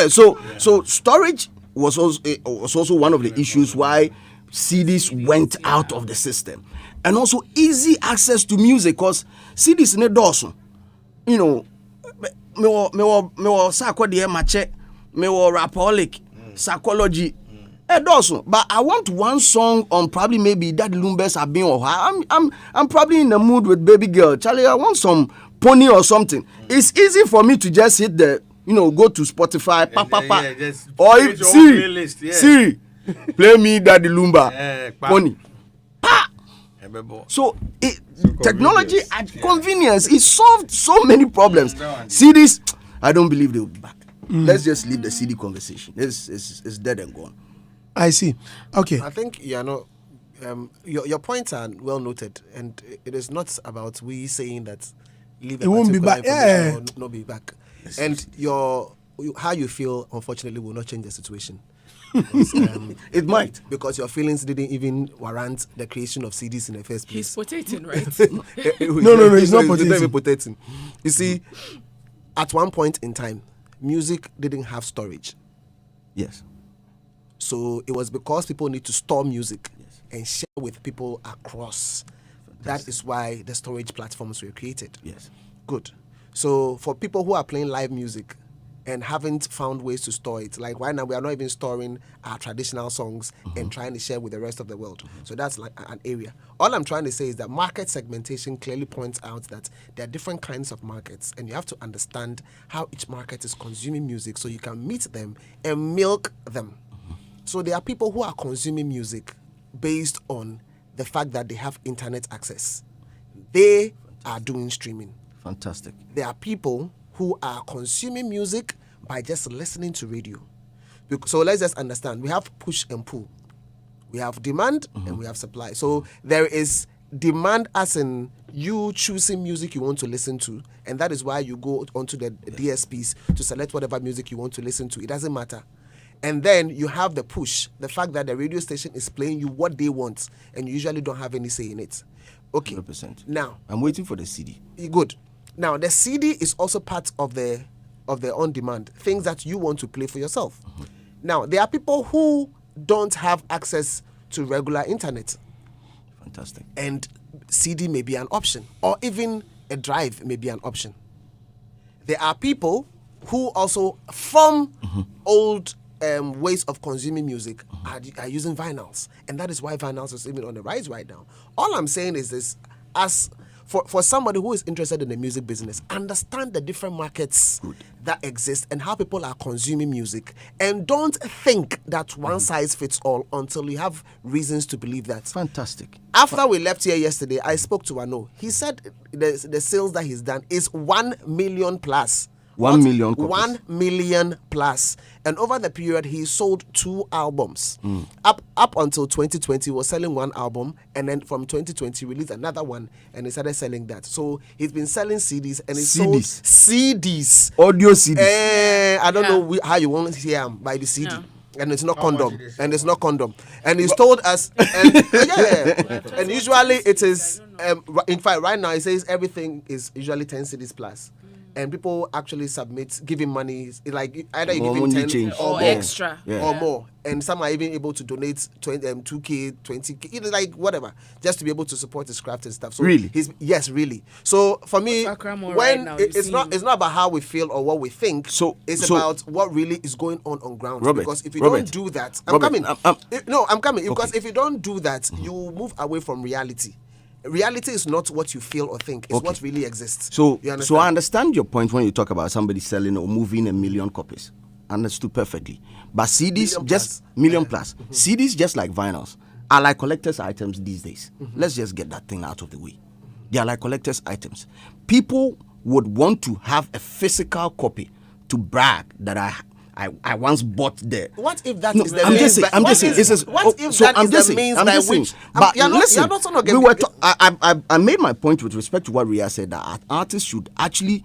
Speaker 4: so storage was also one of the issues why CDs went out of the system. And also easy access to music, because CDs in a dozen. You know, me wo sako de mache, me wo rapolic, psychology. Dozen. But I want one song on probably maybe Daddy Lumbers have been, or I'm probably in the mood with Baby Girl. Charlie, I want some Pony or something. It's easy for me to just hit the, go to Spotify, or if Siri, play me Daddy Lumba, Pony. So technology and convenience, it solved so many problems. CDs, I don't believe they will be back. Let's just leave the CD conversation. It's dead and gone.
Speaker 1: I see. Okay.
Speaker 6: I think your points are well noted, and it is not about we saying that leave
Speaker 1: it won't be back. Yeah,
Speaker 6: or not be back. And how you feel, unfortunately, will not change the situation. Because,
Speaker 4: it might,
Speaker 6: because your feelings didn't even warrant the creation of CDs in the first place.
Speaker 5: He's potating, right?
Speaker 1: No, he's not
Speaker 6: He's not even potating. You see, at one point in time, music didn't have storage.
Speaker 4: Yes.
Speaker 6: So it was because people need to store music and share with people across. Fantastic. That is why the storage platforms were created.
Speaker 4: Yes.
Speaker 6: Good. So for people who are playing live music and haven't found ways to store it, like right now we are not even storing our traditional songs and trying to share with the rest of the world. So that's like an area. All I'm trying to say is that market segmentation clearly points out that there are different kinds of markets, and you have to understand how each market is consuming music so you can meet them and milk them. So there are people who are consuming music based on the fact that they have internet access. They are doing streaming.
Speaker 4: Fantastic.
Speaker 6: There are people who are consuming music by just listening to radio. So let's just understand. We have push and pull. We have demand and we have supply. So there is demand as in you choosing music you want to listen to, and that is why you go onto the DSPs to select whatever music you want to listen to. It doesn't matter. And then you have the push, the fact that the radio station is playing you what they want, and you usually don't have any say in it. Okay.
Speaker 4: 100%.
Speaker 6: Now,
Speaker 4: I'm waiting for the CD.
Speaker 6: Good. Now, the CD is also part of the on-demand, things that you want to play for yourself. Now, there are people who don't have access to regular internet.
Speaker 4: Fantastic.
Speaker 6: And CD may be an option, or even a drive may be an option. There are people who also, from old ways of consuming music, are using vinyls, and that is why vinyls is even on the rise right now. All I'm saying is this: as for somebody who is interested in the music business, understand the different markets that exist and how people are consuming music, and don't think that one size fits all until you have reasons to believe that.
Speaker 4: Fantastic.
Speaker 6: After we left here yesterday, I spoke to Ano. He said the sales that he's done is 1 million plus.
Speaker 4: 1 million copies.
Speaker 6: 1 million plus. And over the period, he sold 2 albums. Up until 2020, he was selling 1 album. And then from 2020, released another one. And he started selling that. So he's been selling CDs. And he sold CDs.
Speaker 4: Audio CDs.
Speaker 6: I don't know how you want to hear them by the CD. No. And it's not condom. And it's not condom. And he's told us. And usually it is. In fact, right now, he says everything is usually 10 CDs plus. And people actually submit, giving money, like either you give him 10
Speaker 5: or extra
Speaker 6: or more. And some are even able to donate 2K, 20K, like whatever, just to be able to support his craft and stuff. So
Speaker 4: really?
Speaker 6: Yes, really. So for me, when it's not about how we feel or what we think, it's about what really is going on ground.
Speaker 4: Robert,
Speaker 6: because if you don't do that, I'm coming. Because if you don't do that, you move away from reality. Reality is not what you feel or think. It's what really exists.
Speaker 4: So I understand your point when you talk about somebody selling or moving 1 million copies. Understood perfectly. But CDs, million plus. CDs, just like vinyls, are like collector's items these days. Let's just get that thing out of the way. They are like collector's items. People would want to have a physical copy to brag that I once bought there.
Speaker 6: What if that is the
Speaker 4: I'm
Speaker 6: means?
Speaker 4: just saying. What if that is the means by which?
Speaker 6: But
Speaker 4: listen, I made my point with respect to what Ria said, that artists should actually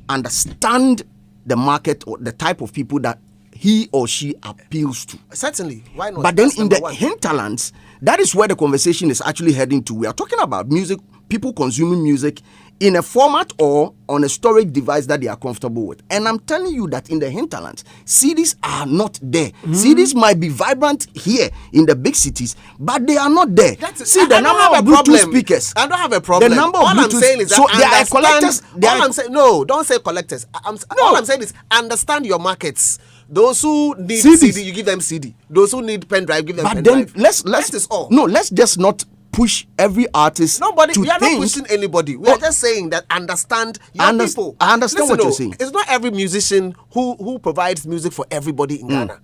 Speaker 4: understand the market or the type of people that he or she appeals to.
Speaker 6: Certainly, why not?
Speaker 4: But then in the hinterlands, that is where the conversation is actually heading to. We are talking about music, people consuming music in a format or on a storage device that they are comfortable with. And I'm telling you that in the hinterlands, CDs are not there. CDs might be vibrant here in the big cities, but they are not there. See the number of Bluetooth speakers.
Speaker 6: I don't have a problem.
Speaker 4: The number of
Speaker 6: all
Speaker 4: Bluetooth,
Speaker 6: I'm saying is that
Speaker 4: so there are collectors.
Speaker 6: All I'm saying, no, don't say collectors. All I'm saying is understand your markets. Those who need
Speaker 4: CDs.
Speaker 6: CD, you give them CD. Those who need pen drive, give them
Speaker 4: But
Speaker 6: pen
Speaker 4: then
Speaker 6: drive.
Speaker 4: let's
Speaker 6: That is all.
Speaker 4: no, let's just not push every artist.
Speaker 6: Nobody,
Speaker 4: to
Speaker 6: we are
Speaker 4: think,
Speaker 6: not pushing anybody. We are just saying that understand your people.
Speaker 4: I understand what you're saying.
Speaker 6: It's not every musician who provides music for everybody in Ghana.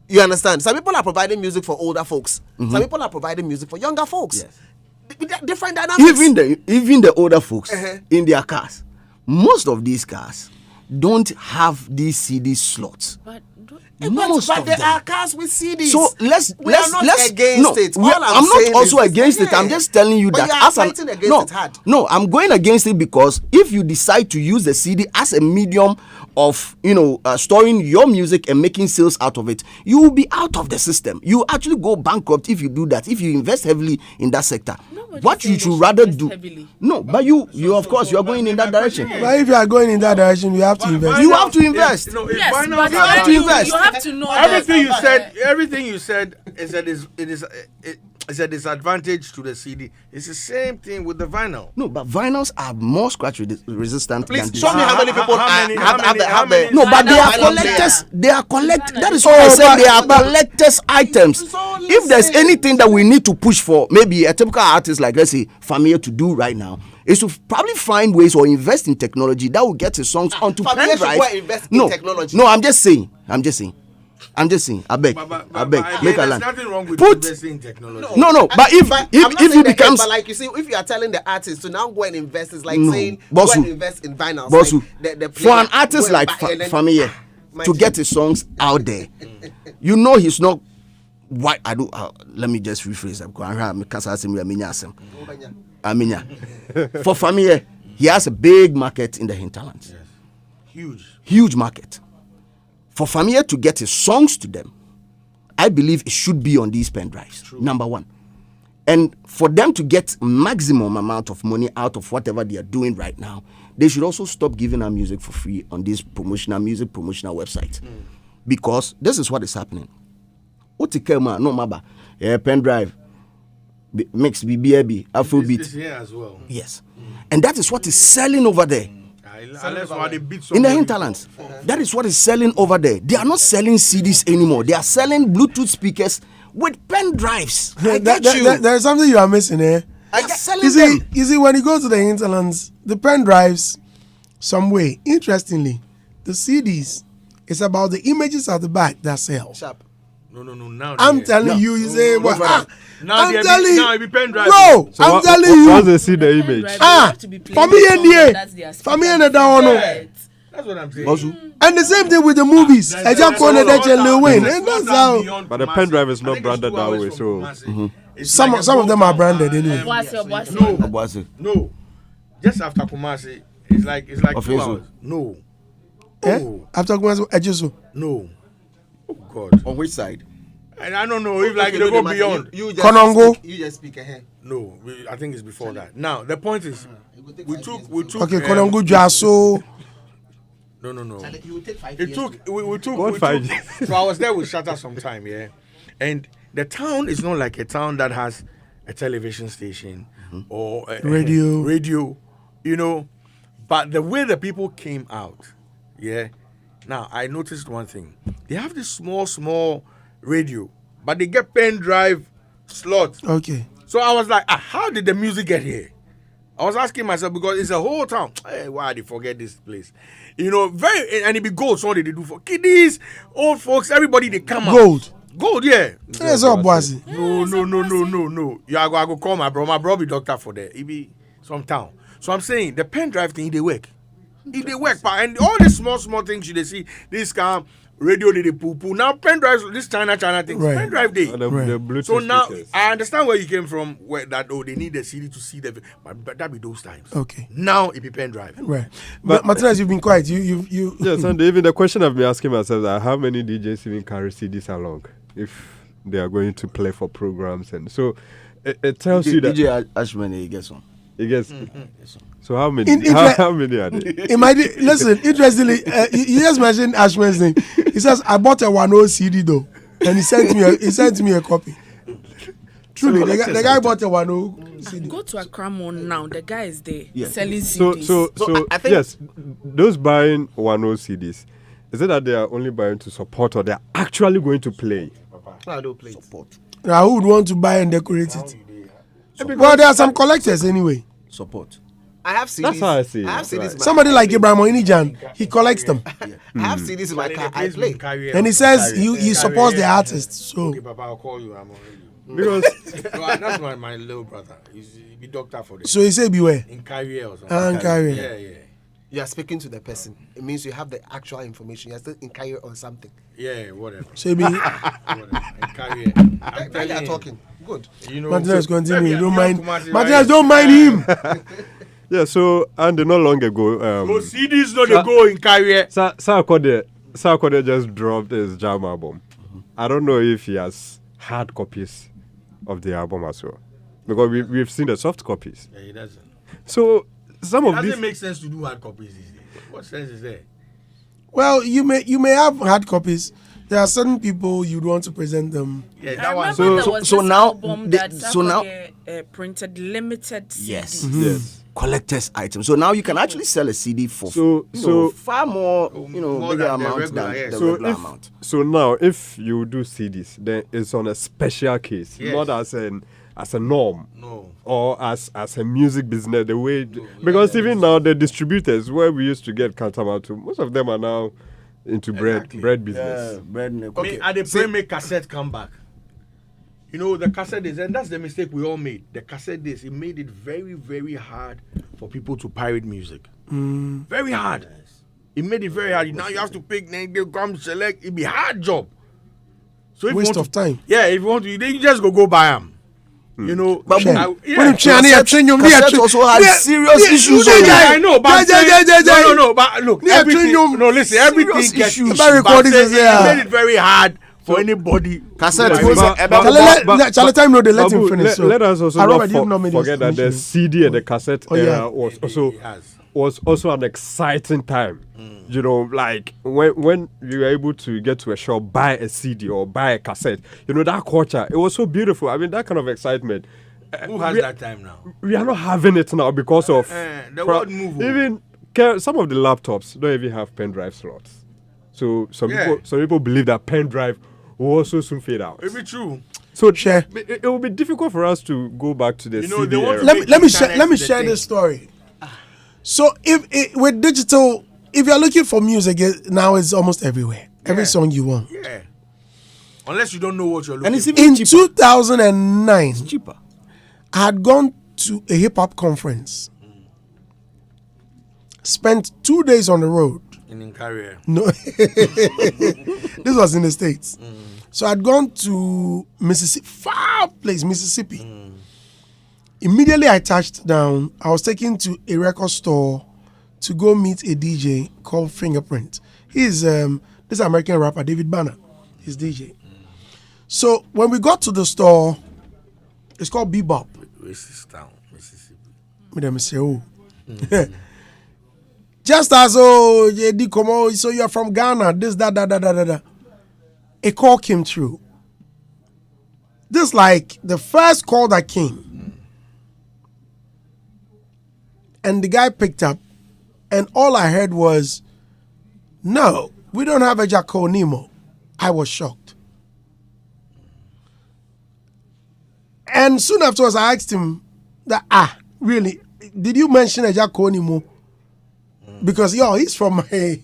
Speaker 6: You understand? Some people are providing music for older folks. Some people are providing music for younger folks.
Speaker 4: Yes.
Speaker 6: Different dynamics.
Speaker 4: Even the older folks
Speaker 6: Uh-huh.
Speaker 4: in their cars, most of these cars don't have these CD slots.
Speaker 5: But
Speaker 4: Most
Speaker 6: but
Speaker 4: of
Speaker 6: there
Speaker 4: them.
Speaker 6: are cars with CDs.
Speaker 4: So
Speaker 6: we are not
Speaker 4: let's
Speaker 6: against
Speaker 4: no,
Speaker 6: it.
Speaker 4: we-
Speaker 6: All
Speaker 4: I'm
Speaker 6: saying
Speaker 4: not also
Speaker 6: is-
Speaker 4: against it. I'm
Speaker 6: Yeah.
Speaker 4: just telling you
Speaker 6: But
Speaker 4: that
Speaker 6: you are
Speaker 4: as an
Speaker 6: fighting against
Speaker 4: no,
Speaker 6: it hard.
Speaker 4: no, I'm going against it because if you decide to use the CD as a medium of storing your music and making sales out of it, you will be out of the system. You actually go bankrupt if you do that. If you invest heavily in that sector,
Speaker 5: Nobody
Speaker 4: what
Speaker 5: said
Speaker 4: you
Speaker 5: they
Speaker 4: should
Speaker 5: should
Speaker 4: rather
Speaker 5: invest
Speaker 4: do.
Speaker 5: heavily.
Speaker 4: No, but you of course you are going in that direction.
Speaker 1: But if you are going in that direction, you have to invest.
Speaker 4: You have to invest.
Speaker 5: yes,
Speaker 3: vinyl
Speaker 5: but
Speaker 4: you have to invest.
Speaker 5: You have to know
Speaker 3: Everything you said is a disadvantage to the CD. It's the same thing with the vinyl.
Speaker 4: No, but vinyls are more scratch resistant
Speaker 6: Please
Speaker 4: than
Speaker 6: show me how many people
Speaker 3: how
Speaker 6: have
Speaker 3: many-
Speaker 4: No, but they are
Speaker 6: Vinyl
Speaker 4: collectors.
Speaker 6: player.
Speaker 4: They are collect. That is why I said they are collectors' items.
Speaker 6: So
Speaker 4: If there's
Speaker 6: listen.
Speaker 4: anything that we need to push for, maybe a typical artist like let's say Famia to do right now is to probably find ways or invest in technology that will get his songs onto
Speaker 6: Famia
Speaker 4: pen
Speaker 6: should
Speaker 4: drive.
Speaker 6: go and invest in
Speaker 4: No,
Speaker 6: technology.
Speaker 4: no, I'm just saying. I beg, make a
Speaker 3: there's
Speaker 4: land.
Speaker 3: nothing wrong with
Speaker 4: Put
Speaker 3: investing in technology.
Speaker 4: no, but if
Speaker 6: I'm not
Speaker 4: if
Speaker 6: saying
Speaker 4: you
Speaker 6: that,
Speaker 4: becomes
Speaker 6: but like you see, if you are telling the artist to now go and invest, it's like
Speaker 4: No.
Speaker 6: saying
Speaker 4: Bosu.
Speaker 6: go and invest in vinyls.
Speaker 4: Bosu,
Speaker 6: Like the
Speaker 4: for an
Speaker 6: player,
Speaker 4: artist
Speaker 6: go
Speaker 4: like
Speaker 6: and buy and then-
Speaker 4: Famia
Speaker 6: my
Speaker 4: to
Speaker 6: G.
Speaker 4: get his songs out there, you know he's not. Why I do? Let me just rephrase that. For Famia, he has a big market in the hinterlands. Huge market. For Famia to get his songs to them, I believe it should be on these pen drives. Number one. And for them to get maximum amount of money out of whatever they are doing right now, they should also stop giving our music for free on these promotional websites. Because this is what is happening. Utikema no maba, pen drive, mix BBAB, Afrobeat.
Speaker 3: It's here as well.
Speaker 4: Yes. And that is what is selling over there.
Speaker 3: Unless what they beat
Speaker 4: In the
Speaker 3: somebody
Speaker 4: hinterlands, that is what is selling over there. They are not selling CDs anymore. They are selling Bluetooth speakers with pen drives. I get you.
Speaker 1: There is something you are missing here.
Speaker 4: They are selling them.
Speaker 1: You see, when you go to the hinterlands, the pen drives, some way, interestingly, the CDs, it's about the images at the back that sell.
Speaker 6: Sharp.
Speaker 3: No. Now
Speaker 1: I'm
Speaker 3: they-
Speaker 1: telling you, you say, what?
Speaker 3: Now
Speaker 1: I'm
Speaker 3: they be-
Speaker 1: telling
Speaker 3: now it be pen drive.
Speaker 1: bro, I'm telling you.
Speaker 2: Once they see the image,
Speaker 1: Family and the
Speaker 3: That's what I'm saying.
Speaker 4: Bosu.
Speaker 1: and the same thing with the movies. I just call it Lil Wayne, and that's how.
Speaker 2: But the pen drive is not branded that way, so-
Speaker 1: Some of them are branded anyway.
Speaker 4: Obuasi.
Speaker 3: No, just after Kumasi, it's like 2
Speaker 4: Officer.
Speaker 3: hours. No,
Speaker 1: After going to Ejisu.
Speaker 3: no. Oh God.
Speaker 4: On which side?
Speaker 3: And I don't know if like they go beyond.
Speaker 6: You just
Speaker 1: Konongo.
Speaker 6: speak, you just speak ahead.
Speaker 3: No, I think it's before that. Now the point is, we took.
Speaker 1: Okay, Konongo Jaso.
Speaker 3: No.
Speaker 6: You will take 5
Speaker 3: It
Speaker 6: years.
Speaker 3: took. We took.
Speaker 2: What
Speaker 3: we
Speaker 2: 5
Speaker 3: took-
Speaker 2: years?
Speaker 3: So I was there with Shatta sometime, yeah, and the town is not like a town that has a television station or a radio, But the way the people came out, yeah. Now I noticed one thing: they have this small radio, but they get pen drive slot.
Speaker 1: Okay.
Speaker 3: So I was like, how did the music get here? I was asking myself because it's a whole town. Hey, why did they forget this place? And it be gold. So what did they do for kiddies, old folks, everybody? They come out. Gold, yeah.
Speaker 1: Yes, Obuasi.
Speaker 3: No. I go call my bro. My bro be doctor for there. He be some town. So I'm saying the pen drive thing, they work. They work, and all the small things you they see, this car, radio they poo. Now pen drives, this China things,
Speaker 1: Right.
Speaker 3: pen drive day.
Speaker 2: the Bluetooth
Speaker 3: So now
Speaker 2: speakers.
Speaker 3: I understand where you came from, where that they need the CD to see the, but that be those times.
Speaker 1: Okay.
Speaker 3: Now it be pen drive.
Speaker 1: Right. But Martinez, you've been quiet. You.
Speaker 2: Yes, and even the question I've been asking myself is how many DJs even carry CDs along if they are going to play for programs, and so it tells you that
Speaker 4: DJ Ashman, he gets on.
Speaker 2: It gets. So how many?
Speaker 1: In-
Speaker 2: How many are there?
Speaker 1: Listen, interestingly, you just mentioned Ashman's name. He says, I bought a 1 CD though. And he sent me a copy. Truly, the guy bought a 1 CD.
Speaker 5: Go to Accra Mall now. The guy is there
Speaker 4: Yeah.
Speaker 5: selling
Speaker 2: So
Speaker 5: CDs.
Speaker 6: I think-
Speaker 2: yes, those buying 1 CDs, is it that they are only buying to support or they are actually going to play?
Speaker 6: I don't play.
Speaker 4: Support.
Speaker 1: Now, who would want to buy and decorate it? Well, there are some collectors anyway.
Speaker 4: Support.
Speaker 6: I have CDs.
Speaker 2: That's how I see it,
Speaker 6: I have CDs.
Speaker 2: right.
Speaker 6: in my
Speaker 1: Somebody
Speaker 6: car.
Speaker 1: like Ibrahim Oinijan, he collects them.
Speaker 6: I have CDs in my car. I play.
Speaker 1: And he says he supports the artists. So
Speaker 3: Okay, Papa, I'll call you. I'm already.
Speaker 2: Because
Speaker 3: No, that's my little brother. He's be doctor for this.
Speaker 1: so he say beware.
Speaker 3: In Carrier or something.
Speaker 1: And carry.
Speaker 3: Yeah.
Speaker 6: You are speaking to the person. It means you have the actual information. You are still inquiring on something.
Speaker 3: Yeah, whatever.
Speaker 1: So he be
Speaker 3: Whatever. In Carrier. I'm
Speaker 6: Now you are
Speaker 3: telling you.
Speaker 6: talking. Good.
Speaker 3: You know,
Speaker 1: Martinez continue. You don't mind.
Speaker 3: Kumasi,
Speaker 1: Martinez, don't mind him.
Speaker 2: yeah, so and not long ago,
Speaker 3: Go CDs, no, they go in Carrier.
Speaker 2: Sarkodie just dropped his Jam album. I don't know if he has hard copies of the album as well, because we've seen the soft copies.
Speaker 3: Yeah, he doesn't.
Speaker 2: So some
Speaker 3: It
Speaker 2: of
Speaker 3: doesn't
Speaker 2: these.
Speaker 3: make sense to do hard copies these days. What sense is there?
Speaker 1: Well, you may have hard copies. There are certain people you'd want to present them.
Speaker 3: Yeah,
Speaker 5: I
Speaker 3: that one.
Speaker 5: remember there was
Speaker 4: so
Speaker 5: this
Speaker 4: now
Speaker 5: album
Speaker 4: the-
Speaker 5: that
Speaker 4: so now-
Speaker 5: printed limited CDs.
Speaker 4: Yes.
Speaker 2: Yes.
Speaker 4: Collector's item. So now you can actually sell a CD for
Speaker 2: So-
Speaker 4: far more,
Speaker 3: More
Speaker 4: bigger
Speaker 3: than the
Speaker 4: amount
Speaker 3: regular,
Speaker 4: than
Speaker 3: yes.
Speaker 4: the
Speaker 2: So
Speaker 4: regular
Speaker 2: if,
Speaker 4: amount.
Speaker 2: so now, if you do CDs, then it's on a special case,
Speaker 3: Yes.
Speaker 2: not as a norm
Speaker 3: No.
Speaker 2: or as a music business. The way because even now the distributors where we used to get Kantamatu, most of them are now into
Speaker 3: Exactly.
Speaker 2: bread business.
Speaker 4: Bread and
Speaker 3: Me, I dey pray make cassette come back. You know, the cassette days, and that's the mistake we all made. The cassette days, it made it very, very hard for people to pirate music. Very hard. It made it very hard. Now you have to pick, then they come select. It be hard job. So if you
Speaker 1: Waste
Speaker 3: want
Speaker 1: of
Speaker 3: to,
Speaker 1: time.
Speaker 3: Yeah, if you want to, then you just go buy them. You know,
Speaker 4: But
Speaker 1: Share.
Speaker 3: I-
Speaker 1: When
Speaker 3: yeah.
Speaker 1: you change,
Speaker 4: Cassette also had serious issues.
Speaker 1: Yeah,
Speaker 4: on it.
Speaker 1: yeah.
Speaker 3: I know, but I'm saying- no, but look,
Speaker 1: Yeah,
Speaker 3: everything.
Speaker 1: change
Speaker 3: No, listen, everything
Speaker 4: serious
Speaker 3: gets
Speaker 4: issues.
Speaker 3: issues.
Speaker 1: By recording
Speaker 3: But I'm
Speaker 1: is
Speaker 3: saying
Speaker 1: there.
Speaker 3: it made it very hard for anybody.
Speaker 4: Cassette
Speaker 3: to
Speaker 4: was
Speaker 3: buy.
Speaker 4: a-
Speaker 1: Charlie, time no, they let him
Speaker 2: Babu,
Speaker 1: finish. So.
Speaker 2: let us also
Speaker 1: Ah,
Speaker 2: not
Speaker 1: Robert, you've not made this
Speaker 2: forget that the
Speaker 1: mention.
Speaker 2: CD and the cassette
Speaker 1: Oh, yeah.
Speaker 2: era was also an exciting time. You know, like when you were able to get to a shop, buy a CD or buy a cassette. You know, that culture, it was so beautiful. I mean, that kind of excitement.
Speaker 3: Who has
Speaker 2: we-
Speaker 3: that time now?
Speaker 2: We are not having it now because of
Speaker 3: The world move.
Speaker 2: even some of the laptops don't even have pen drive slots. So some
Speaker 3: Yeah.
Speaker 2: people believe that pen drive will also soon fade out.
Speaker 3: It be true.
Speaker 2: So
Speaker 1: Share.
Speaker 2: it will be difficult for us to go back to the
Speaker 3: You know,
Speaker 2: CD
Speaker 3: they want
Speaker 2: era.
Speaker 3: to
Speaker 1: let me
Speaker 3: Internet
Speaker 1: share
Speaker 3: the
Speaker 1: this story. So with digital, if you're looking for music now, it's almost everywhere. Every
Speaker 3: Yeah.
Speaker 1: song you want.
Speaker 3: Yeah. Unless you don't know what you're looking
Speaker 4: And it's
Speaker 3: for.
Speaker 4: even
Speaker 1: In
Speaker 4: cheaper.
Speaker 1: 2009,
Speaker 4: cheaper.
Speaker 1: I had gone to a hip hop conference. Spent 2 days on the road.
Speaker 3: In career.
Speaker 1: No, this was in the States. So I'd gone to Mississippi, far place, Mississippi. Immediately I touched down, I was taken to a record store to go meet a DJ called Fingerprint. He's this American rapper, David Banner. He's DJ. So when we got to the store, it's called Bebop.
Speaker 3: Racist town, Mississippi.
Speaker 1: Madam say, oh. Just as so you're from Ghana, this, that. A call came through. This like the first call that came. And the guy picked up, and all I heard was, no, we don't have a Jaco Nemo. I was shocked. And soon afterwards, I asked him that, really, did you mention a Jaco Nemo? Because, he's from my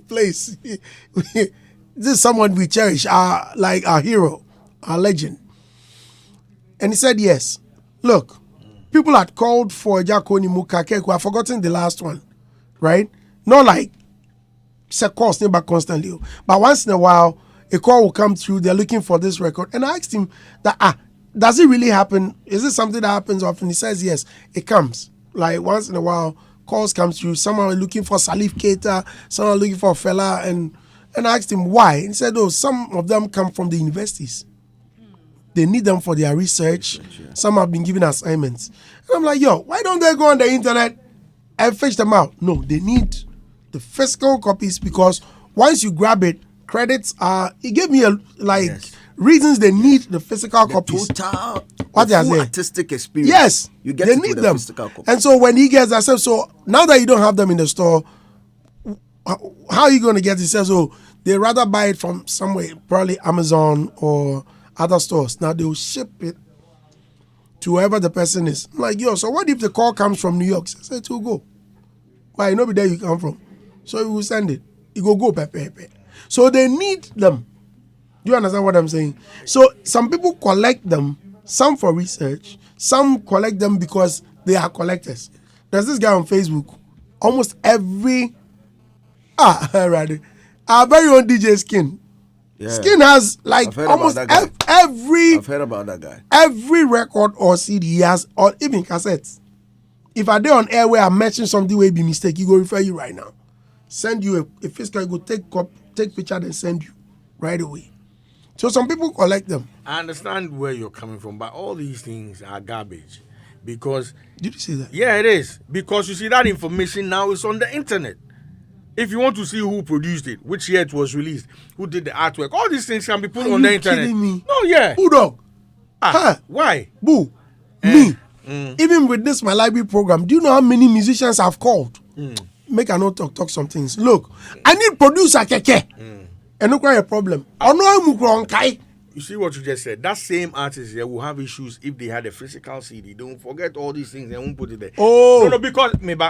Speaker 1: place. This is someone we cherish, like our hero, our legend. And he said, yes. Look, people had called for Jaco Nemo Kakeku. I've forgotten the last one, right? Not like, it's a course nearby constantly. But once in a while, a call will come through. They're looking for this record. And I asked him that, does it really happen? Is it something that happens often? He says, yes, it comes. Like once in a while, calls come through. Someone looking for Salif Keita, someone looking for a fella. And I asked him why. He said, some of them come from the universities. They need them for their research. Some have been given assignments. And I'm like, yo, why don't they go on the internet and fetch them out? No, they need the physical copies because once you grab it, credits are. It gave me reasons they need the physical copies.
Speaker 4: Total,
Speaker 1: What they are
Speaker 4: full
Speaker 1: saying.
Speaker 4: artistic experience.
Speaker 1: Yes,
Speaker 4: you get
Speaker 1: they
Speaker 4: it
Speaker 1: need
Speaker 4: with
Speaker 1: them.
Speaker 4: the physical copy.
Speaker 1: And so when he gets that, so now that you don't have them in the store, how are you going to get it? He says, oh, they rather buy it from somewhere, probably Amazon or other stores. Now they will ship it to wherever the person is. I'm like, yo, so what if the call comes from New York? I said, it will go. Why? Nobody there you come from. So we will send it. It will go, pepe. So they need them. Do you understand what I'm saying? So some people collect them, some for research, some collect them because they are collectors. There's this guy on Facebook. Almost every our very own DJ Skin.
Speaker 4: Yeah.
Speaker 1: Skin has like
Speaker 4: I've heard
Speaker 1: almost
Speaker 4: about that
Speaker 1: every
Speaker 4: I've heard about that guy.
Speaker 1: every record or CD he has, or even cassettes. If I do on air where I mention something where be mistake, he go refer you right now. Send you a physical, he go take picture and send you right away. So some people collect them.
Speaker 3: I understand where you're coming from, but all these things are garbage. Because
Speaker 1: Did you see that?
Speaker 3: yeah, it is. Because you see that information now is on the internet. If you want to see who produced it, which year it was released, who did the artwork, all these things can be put
Speaker 1: Are
Speaker 3: on
Speaker 1: you
Speaker 3: the internet.
Speaker 1: kidding me?
Speaker 3: No, yeah.
Speaker 1: Bulldog. Huh.
Speaker 3: Why?
Speaker 1: Boo. Me. Even with this my library program, do you know how many musicians I've called? Make a note talk some things. Look, I need producer keke. And no a problem. I know I'm wrong, kai.
Speaker 3: You see what you just said? That same artist here will have issues if they had a physical CD. Don't forget all these things and won't put it there.
Speaker 1: Oh.
Speaker 3: No, because maybe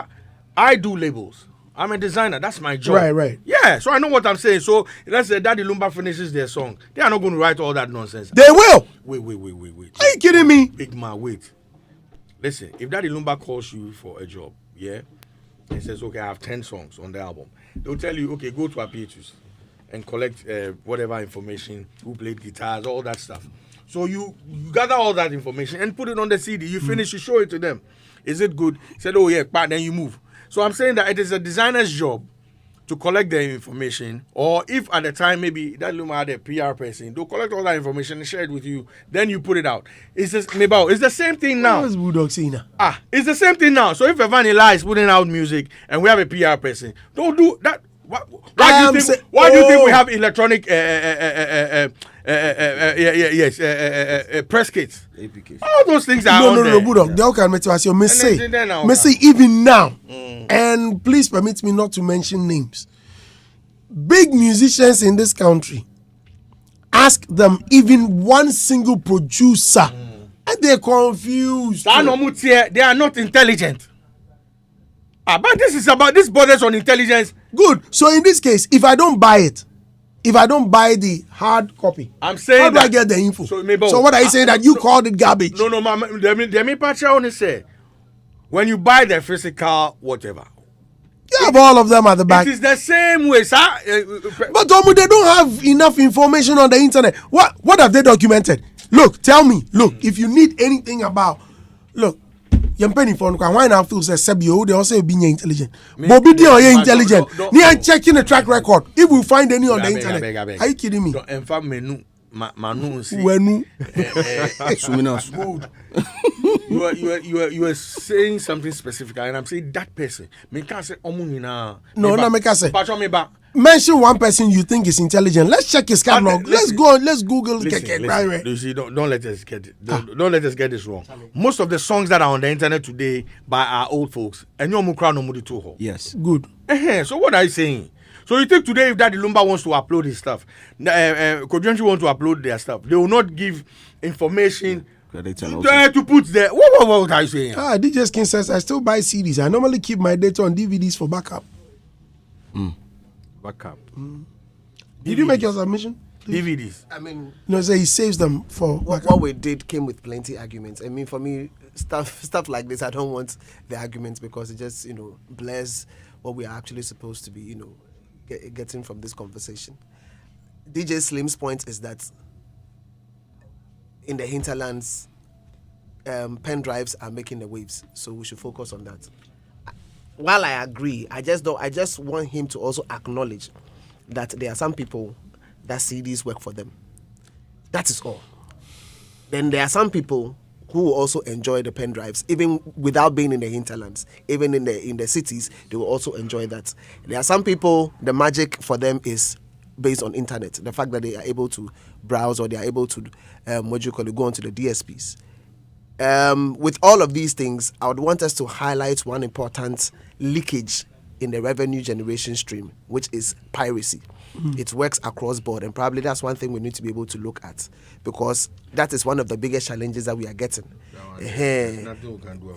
Speaker 3: I do labels. I'm a designer. That's my job.
Speaker 1: Right.
Speaker 3: Yeah, so I know what I'm saying. So let's say Daddy Lumba finishes their song. They are not going to write all that nonsense.
Speaker 1: They will.
Speaker 3: Wait.
Speaker 1: Are you kidding me?
Speaker 3: Big man, wait. Listen, if Daddy Lumba calls you for a job, yeah, and says, okay, I have 10 songs on the album, they'll tell you, okay, go to our PHs and collect whatever information, who played guitars, all that stuff. So you gather all that information and put it on the CD. You finish, you show it to them. Is it good? Said, oh yeah, but then you move. So I'm saying that it is a designer's job to collect the information, or if at the time maybe that Luma had a PR person, they'll collect all that information and share it with you. Then you put it out. It's just maybe it's the same thing now.
Speaker 1: What's Bulldog saying now?
Speaker 3: It's the same thing now. So if a Vanilla is putting out music and we have a PR person, don't do that. Why do you think we have electronic press kits?
Speaker 1: APKs.
Speaker 3: All those things are on there.
Speaker 1: No, Bulldog. They all can make you may say even now. And please permit me not to mention names. Big musicians in this country, ask them even one single producer, and they're confused.
Speaker 3: They are not intelligent. But this borders on intelligence.
Speaker 1: Good. So in this case, if I don't buy it, if I don't buy the hard copy,
Speaker 3: I'm saying
Speaker 1: how do I get the info?
Speaker 3: So
Speaker 1: what are you saying that you called it garbage?
Speaker 3: No, let me patch on and say, when you buy the physical whatever,
Speaker 1: you have all of them at the back.
Speaker 3: It is the same way, sir.
Speaker 1: But Tomu, they don't have enough information on the internet. What have they documented? Look, tell me. Look, if you need anything about, look. Young penny for why now feels as Sebio, they also being intelligent. Bobby Dio, you're intelligent. Near checking the track record. If we find any on the internet, are you kidding me?
Speaker 3: In fact, menu, manu, you are saying something specific, and I'm saying that person. Me can't say omuna.
Speaker 1: No, me can't say.
Speaker 3: Patch me back.
Speaker 1: Mention one person you think is intelligent. Let's check his catalog. Let's Google.
Speaker 3: Right. You see, don't let us get it. Don't let us get this wrong. Most of the songs that are on the internet today by our old folks, and you're mukra no mudi toho.
Speaker 1: Yes, good.
Speaker 3: So what are you saying? So you think today if Daddy Lumba wants to upload his stuff, Kodrenchi wants to upload their stuff, they will not give information to put there. What are you saying?
Speaker 1: DJ Skin says I still buy CDs. I normally keep my data on DVDs for backup.
Speaker 2: Backup.
Speaker 1: Did you make your submission?
Speaker 3: DVDs.
Speaker 6: I mean,
Speaker 1: so he saves them for
Speaker 6: what we did came with plenty arguments. I mean, for me, stuff like this, I don't want the arguments because it just blurs what we are actually supposed to be getting from this conversation. DJ Slim's point is that in the hinterlands, pen drives are making the waves, so we should focus on that. While I agree, I just want him to also acknowledge that there are some people that CDs work for them. That is all. Then there are some people who also enjoy the pen drives, even without being in the hinterlands, even in the cities, they will also enjoy that. There are some people, the magic for them is based on internet, the fact that they are able to browse or they are able to go onto the DSPs. With all of these things, I would want us to highlight one important leakage in the revenue generation stream, which is piracy. It works across board, and probably that's one thing we need to be able to look at, because that is one of the biggest challenges that we are getting.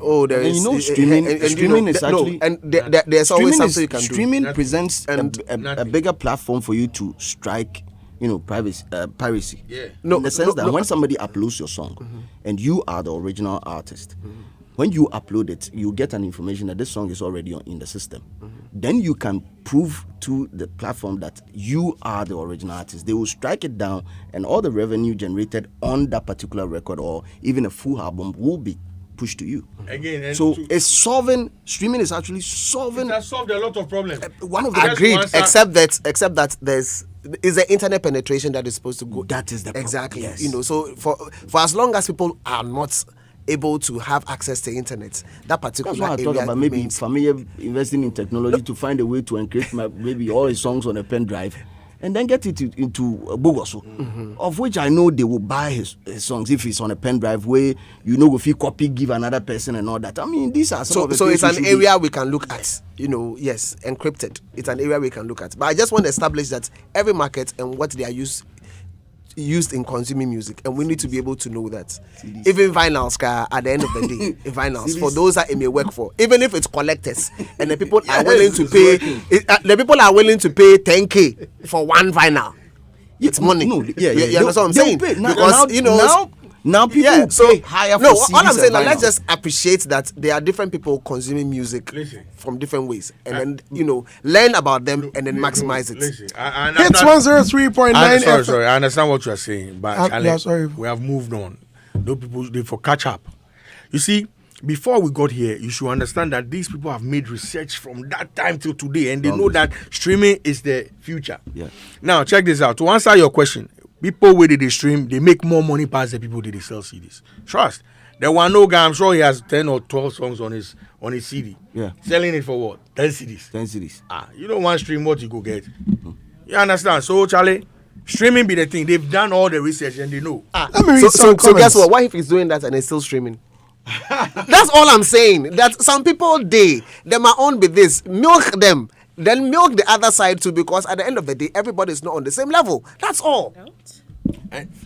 Speaker 6: Oh, there
Speaker 4: And
Speaker 6: is,
Speaker 4: you know, streaming is actually
Speaker 6: there's always something you can do.
Speaker 4: Streaming presents a bigger platform for you to strike, piracy.
Speaker 3: Yeah.
Speaker 4: In the sense that when somebody uploads your song and you are the original artist, when you upload it, you get an information that this song is already in the system. Then you can prove to the platform that you are the original artist. They will strike it down, and all the revenue generated on that particular record or even a full album will be pushed to you.
Speaker 3: Again, and
Speaker 4: So it's solving. Streaming is actually solving.
Speaker 3: it has solved a lot of problems.
Speaker 4: One of the
Speaker 3: That's
Speaker 6: Agreed,
Speaker 3: one side.
Speaker 6: except that is the internet penetration that is supposed to go.
Speaker 4: That is the problem,
Speaker 6: exactly.
Speaker 4: yes.
Speaker 6: So for as long as people are not able to have access to internet, that particular
Speaker 4: That's why I
Speaker 6: area
Speaker 4: talk about maybe
Speaker 6: remains-
Speaker 4: familiar investing in technology to find a way to encrypt maybe all his songs on a pen drive and then get it into Bogoso, of which I know they will buy his songs if it's on a pen drive where if you copy, give another person and all that. I mean, these are some of the
Speaker 6: So
Speaker 4: things
Speaker 6: it's
Speaker 4: we
Speaker 6: an
Speaker 4: should
Speaker 6: area we can look at. Yes, encrypted. It's an area we can look at. But I just want to establish that every market and what they are used in consuming music, and we need to be able to know that.
Speaker 4: CDs.
Speaker 6: Even vinyls, at the end of the day, vinyls for
Speaker 4: CDs.
Speaker 6: those that it may work for, even if it's collectors, and the people are willing to pay, the people are willing to pay 10K for one vinyl. It's money.
Speaker 4: No, yeah,
Speaker 6: you understand what I'm
Speaker 4: they'll
Speaker 6: saying?
Speaker 4: pay.
Speaker 6: Because
Speaker 4: now people
Speaker 6: yeah, so
Speaker 4: pay higher for
Speaker 6: no,
Speaker 4: CDs
Speaker 6: all I'm saying,
Speaker 4: and
Speaker 6: let's
Speaker 4: vinyl.
Speaker 6: just appreciate that there are different people consuming music
Speaker 3: Listen.
Speaker 6: from different ways, and then learn about them and then maximize it.
Speaker 3: Listen, I
Speaker 1: Hits 103.9 FM.
Speaker 3: sorry, I understand what you are saying, but
Speaker 1: yeah, sorry.
Speaker 3: we have moved on. Those people, they for catch up. You see, before we got here, you should understand that these people have made research from that time till today, and they know that streaming is the future.
Speaker 4: Yeah.
Speaker 3: Now, check this out. To answer your question, people where they stream, they make more money past the people that they sell CDs. Trust. There one no guy, I'm sure he has 10 or 12 songs on his CD.
Speaker 4: Yeah.
Speaker 3: Selling it for what? 10 CDs.
Speaker 4: 10 cities.
Speaker 3: You don't want stream what you go get. You understand? So, Charlie, streaming be the thing. They've done all the research and they know.
Speaker 1: Let me read
Speaker 6: So
Speaker 1: some
Speaker 6: guess
Speaker 1: comments.
Speaker 6: what? What if he's doing that and it's still streaming? That's all I'm saying. That some people they might own with this, milk them, then milk the other side too, because at the end of the day, everybody's not on the same level. That's all.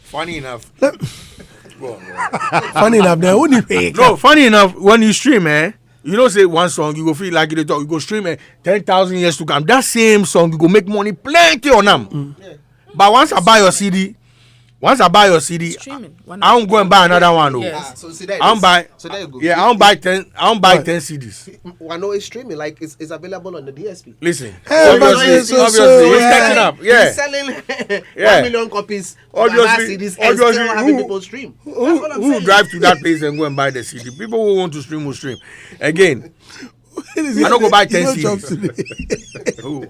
Speaker 3: Funny enough.
Speaker 1: Funny enough, they wouldn't pay.
Speaker 3: No, funny enough, when you stream, you don't say one song, you go feel like you talk, you go stream 10,000 years to come. That same song, you go make money plenty on them. But once I buy your CD,
Speaker 5: Streaming.
Speaker 3: I don't go and buy another one.
Speaker 5: Yes.
Speaker 6: So see that.
Speaker 3: I don't buy.
Speaker 6: So there you go.
Speaker 3: Yeah, I don't buy 10. I don't buy 10 CDs.
Speaker 6: I know it's streaming, like it's available on the DSP.
Speaker 3: Listen,
Speaker 1: Hey,
Speaker 3: obviously,
Speaker 1: but
Speaker 3: it's
Speaker 1: yeah.
Speaker 3: catching up. Yeah,
Speaker 6: He's selling
Speaker 3: Yeah.
Speaker 6: 1 million copies of
Speaker 3: Obviously-
Speaker 6: other CDs and still
Speaker 3: obviously,
Speaker 6: having
Speaker 3: who-
Speaker 6: people stream.
Speaker 3: who will drive to that place and go and buy the CD? People who want to stream will stream. Again, I don't go buy 10
Speaker 1: You don't chop
Speaker 3: CDs.
Speaker 1: today.
Speaker 3: Who?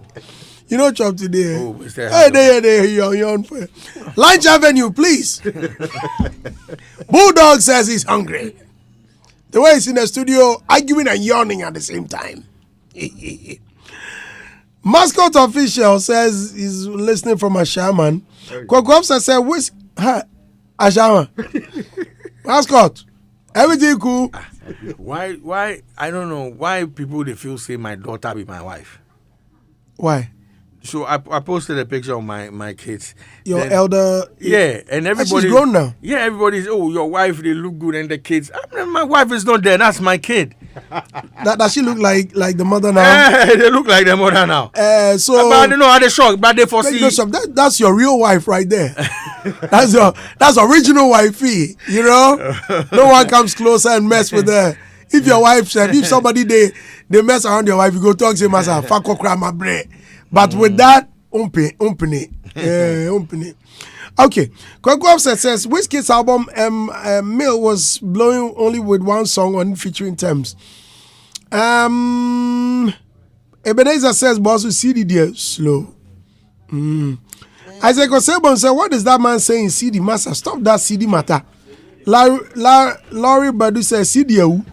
Speaker 1: You don't chop today.
Speaker 3: Oh, Mr.
Speaker 1: Hey, there, yawn. Lunch Avenue, please. Bulldog says he's hungry. The way he's in the studio, arguing and yawning at the same time. Mascot official says he's listening from Ashaman. Kwakwapsa said, "Which Ashaman? Mascot, everything cool."
Speaker 3: Why? I don't know why people they feel say my daughter be my wife.
Speaker 1: Why?
Speaker 3: So I posted a picture of my kids.
Speaker 1: Your
Speaker 3: Then-
Speaker 1: elder.
Speaker 3: Yeah, and everybody.
Speaker 1: she's grown now.
Speaker 3: Yeah, everybody's your wife. They look good, and the kids. My wife is not there. That's my kid.
Speaker 1: Does she look like the mother now?
Speaker 3: They look like their mother now.
Speaker 1: So.
Speaker 3: But I don't know how they shock, but they
Speaker 1: Make
Speaker 3: foresee.
Speaker 1: no shop. That's your real wife right there. that's original wifey. No one comes closer and mess with her. If your wife, if somebody they mess around your wife, you go talk to him as a fako krama bre. But with that, umpini. Okay, Kwaku says Wizkid's album Mill was blowing only with one song on featuring Thames. Ebenezer says boss with CD there slow. Isaac Osebon said, what is that man saying? CD master, stop that CD matter. Laurie Badu says CDU.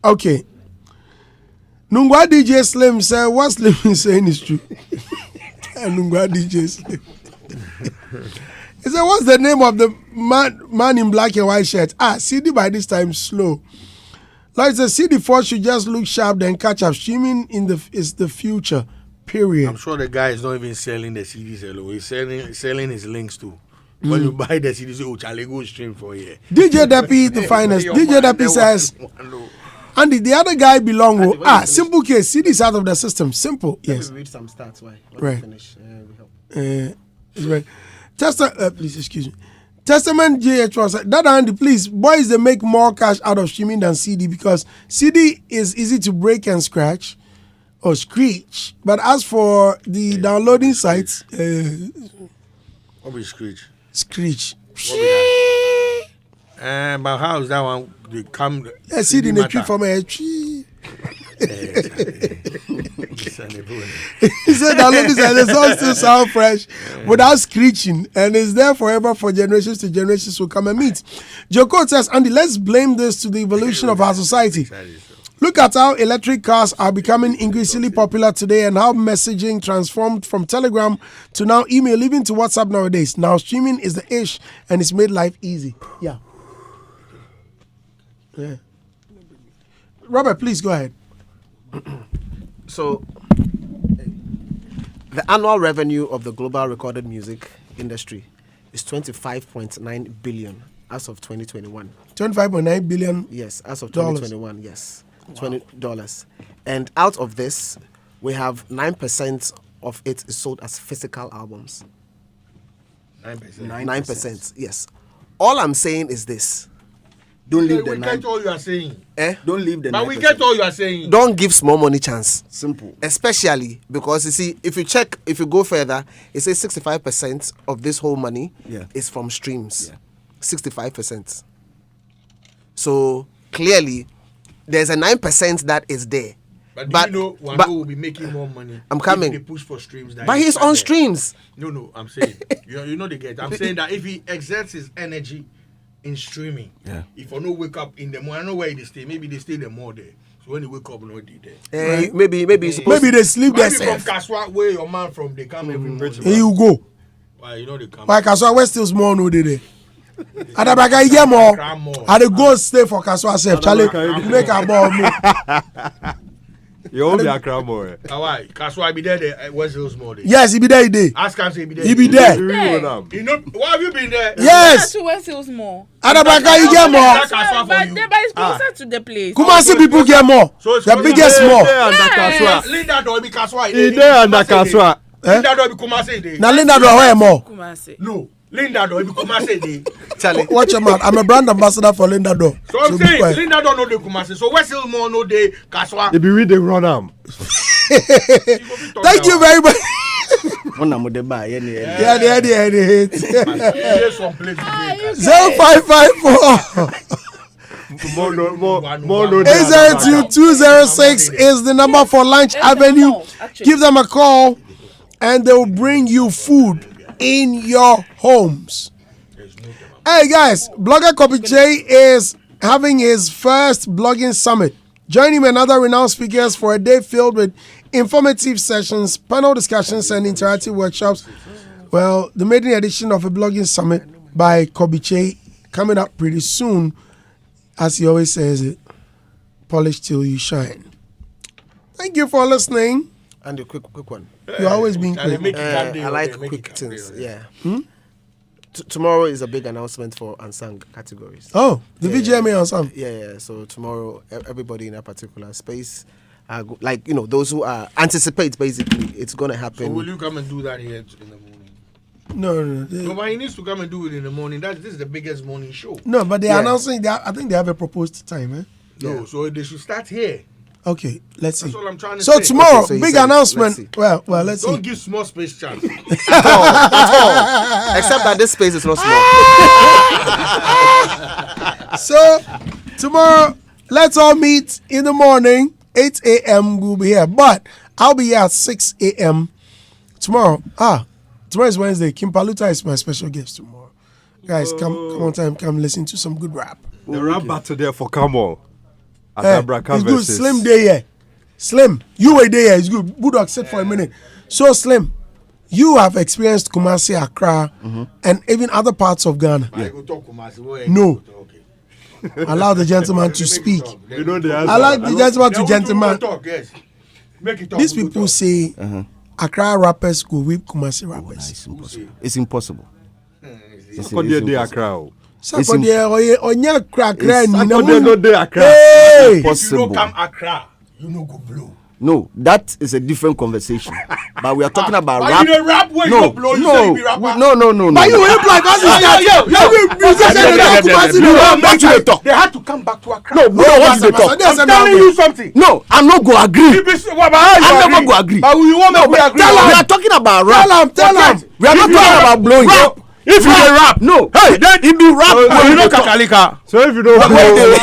Speaker 1: Okay. Nungwa DJ Slim said, what Slim is saying is true. Nungwa DJ Slim. He said, what's the name of the man in black and white shirt? CD by this time slow. Like the CD4 should just look sharp then catch up. Streaming is the future. Period.
Speaker 3: I'm sure the guy is not even selling the CDs alone. He's selling his links too. When you buy the CDs, oh, Charlie, go stream for here.
Speaker 1: DJ Deppy, the finest. DJ Deppy says, Andy, the other guy belong. Simple case. CDs out of the system. Simple. Yes.
Speaker 6: Let me read some stats. Why?
Speaker 1: Right.
Speaker 6: Finish. We help.
Speaker 1: Right. Please excuse me. Testament JH was that Andy, please, boys, they make more cash out of streaming than CD because CD is easy to break and scratch or screech. But as for the downloading sites,
Speaker 3: What will screech?
Speaker 1: screech.
Speaker 3: But how is that one? They come.
Speaker 1: CD in the tree from a tree. He said downloading sites, the song still sound fresh without screeching and is there forever for generations to generations will come and meet. Joko says, Andy, let's blame this to the evolution of our society. Look at how electric cars are becoming increasingly popular today and how messaging transformed from Telegram to now email, even to WhatsApp nowadays. Now streaming is the ish and it's made life easy. Yeah. Robert, please go ahead.
Speaker 6: So, the annual revenue of the global recorded music industry is 25.9 billion as of 2021.
Speaker 1: 25.9 billion.
Speaker 6: Yes, as of 2021. Yes, $20. And out of this, we have 9% of it is sold as physical albums.
Speaker 3: 9%.
Speaker 6: 9%. Yes. All I'm saying is this. Don't leave the
Speaker 3: We get all you are saying.
Speaker 4: Don't leave the
Speaker 3: But
Speaker 4: 9%.
Speaker 3: we get all you are saying.
Speaker 6: Don't give small money chance.
Speaker 4: Simple.
Speaker 6: Especially because you see, if you go further, it says 65% of this whole money is from streams.
Speaker 4: Yeah.
Speaker 6: 65%. So clearly, there's a 9% that is there.
Speaker 3: But you know, Wando will be making more money.
Speaker 6: I'm coming.
Speaker 3: If they push for streams.
Speaker 6: But he's on streams.
Speaker 3: No, I'm saying. you know the get. I'm saying that if he exerts his energy in streaming, if I no wake up in the morning, I know where they stay. Maybe they stay the more there. So when you wake up, no they there.
Speaker 1: Right.
Speaker 6: Maybe
Speaker 1: Maybe they sleep there.
Speaker 3: Maybe from Kaswa, where your man from, they come every morning.
Speaker 1: Here you go.
Speaker 3: Why you know they come?
Speaker 1: Why Kaswa West still small no dey. Adabaga you get more. I dey go stay for Kaswa self. Charlie, you make a ball me.
Speaker 2: You all be a crowd boy.
Speaker 3: Why? Kaswa be there. West Hills more there.
Speaker 1: Yes, he be there. He dey.
Speaker 3: Ask him say he be there.
Speaker 1: He be there.
Speaker 3: You know why have you been there?
Speaker 1: Yes.
Speaker 5: To West Hills more.
Speaker 1: Adabaga you get more.
Speaker 5: But it's closer to the place.
Speaker 1: Kumasi people get more.
Speaker 3: So it's
Speaker 1: The biggest more.
Speaker 5: Yes.
Speaker 3: Linda do be Kaswa.
Speaker 2: He there under Kaswa.
Speaker 3: Linda do be Kumasi dey.
Speaker 1: Now Linda do where more.
Speaker 5: Kumasi.
Speaker 3: No, Linda do be Kumasi dey.
Speaker 6: Charlie.
Speaker 1: Watch your mouth. I'm a brand ambassador for Linda Do.
Speaker 3: So I'm
Speaker 1: be
Speaker 3: saying
Speaker 1: quiet.
Speaker 3: Linda don't know the Kumasi. So West Hill more no dey Kaswa.
Speaker 2: If you read the run am.
Speaker 1: Thank you very much.
Speaker 4: One am the buy.
Speaker 1: Yeah.
Speaker 3: There's some place to
Speaker 1: 0554
Speaker 2: More
Speaker 1: 802-206 is the number for Lunch Avenue. Give them a call and they'll bring you food in your homes. Hey guys, blogger Kopiche is having his first blogging summit. Join him and other renowned speakers for a day filled with informative sessions, panel discussions, and interactive workshops. Well, the maiden edition of a blogging summit by Kopiche coming up pretty soon. As he always says it, polish till you shine. Thank you for listening.
Speaker 6: And a quick one.
Speaker 1: You're always being quick.
Speaker 6: I like quick things. Yeah. Tomorrow is a big announcement for unsung categories.
Speaker 1: Oh, the VGMA or something.
Speaker 6: Yeah. So tomorrow, everybody in a particular space, like those who are anticipate basically it's gonna happen.
Speaker 3: So will you come and do that here in the morning?
Speaker 1: No.
Speaker 3: No, but he needs to come and do it in the morning. This is the biggest morning show.
Speaker 1: No, but they're announcing that. I think they have a proposed time, eh?
Speaker 3: No, so they should start here.
Speaker 1: Okay, let's see.
Speaker 3: That's all I'm trying to
Speaker 1: So
Speaker 3: say.
Speaker 1: tomorrow,
Speaker 6: Okay, so you
Speaker 1: big
Speaker 6: said,
Speaker 1: announcement.
Speaker 6: let's
Speaker 1: Well, let's
Speaker 3: Don't
Speaker 1: see.
Speaker 3: give small space chance.
Speaker 6: At all. Except that this space is not small.
Speaker 1: So tomorrow, let's all meet in the morning. 8 a.m. We'll be here, but I'll be here at 6 a.m. tomorrow. Tomorrow is Wednesday. Kim Paluta is my special guest tomorrow. Guys, come on time, come listen to some good rap.
Speaker 2: The rap battle there for come on.
Speaker 1: It's good. Slim day here. Slim, you were there. It's good. Budok, sit for a minute. So Slim, you have experienced Kumasi, Accra, and even other parts of Ghana. No. Allow the gentleman to speak. Allow the gentleman to gentleman. These people say Accra rappers go whip Kumasi rappers.
Speaker 4: It's impossible.
Speaker 3: If you don't come Accra, you no go blow.
Speaker 4: No, that is a different conversation. But we are talking about rap.
Speaker 3: You rap where you blow, you say you be rapper.
Speaker 4: No.
Speaker 1: But you will play
Speaker 3: They had to come back to Accra.
Speaker 4: No, what is the talk?
Speaker 3: I'm telling you something.
Speaker 4: No, I'm not going to agree. I'm not going to agree.
Speaker 3: But we want to agree.
Speaker 4: We are talking about rap.
Speaker 1: Tell him.
Speaker 4: We are not talking about blowing.
Speaker 3: Rap. If you rap,
Speaker 4: no.
Speaker 3: Hey, then
Speaker 4: it be rap.
Speaker 3: You know Kakalika.
Speaker 2: So if you don't blow, you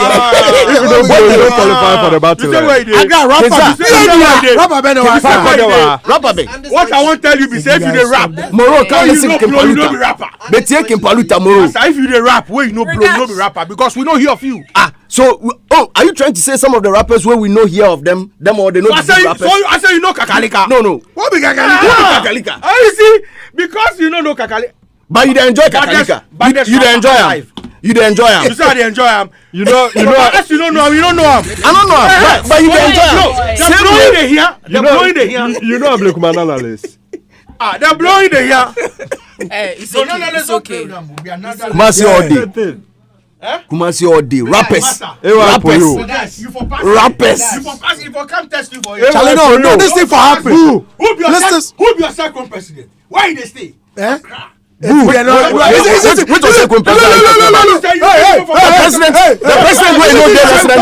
Speaker 2: don't qualify for the battle.
Speaker 3: I got rapper. What I want to tell you is, if you dey rap,
Speaker 4: Moro can't listen to
Speaker 3: blow, you no be rapper.
Speaker 4: But take Kimpaluta Moro.
Speaker 3: If you dey rap, where you no blow, you no be rapper, because we know hear of you.
Speaker 4: So, are you trying to say some of the rappers where we know hear of them or they know the rappers?
Speaker 3: I say you know Kakalika.
Speaker 4: No.
Speaker 3: What be Kakalika? You see, because you know Kakalika.
Speaker 4: But you dey enjoy Kakalika. You dey enjoy him. You dey enjoy him.
Speaker 3: You say I dey enjoy him.
Speaker 2: You know.
Speaker 3: Unless you don't know him, you don't know him.
Speaker 4: I don't know him. But you dey enjoy him.
Speaker 3: They're blowing the here. They're blowing the here.
Speaker 2: You know I'm like my analyst.
Speaker 3: They're blowing the here.
Speaker 5: It's okay.
Speaker 4: Kumasi all day. Kumasi all day. Rappers.
Speaker 3: You for come test you for
Speaker 1: Charlie, no, this thing for happen.
Speaker 3: Who be your second president? Why they stay?
Speaker 4: Which was second president? The president will not get resident.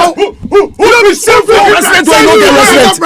Speaker 4: Who president will not get resident?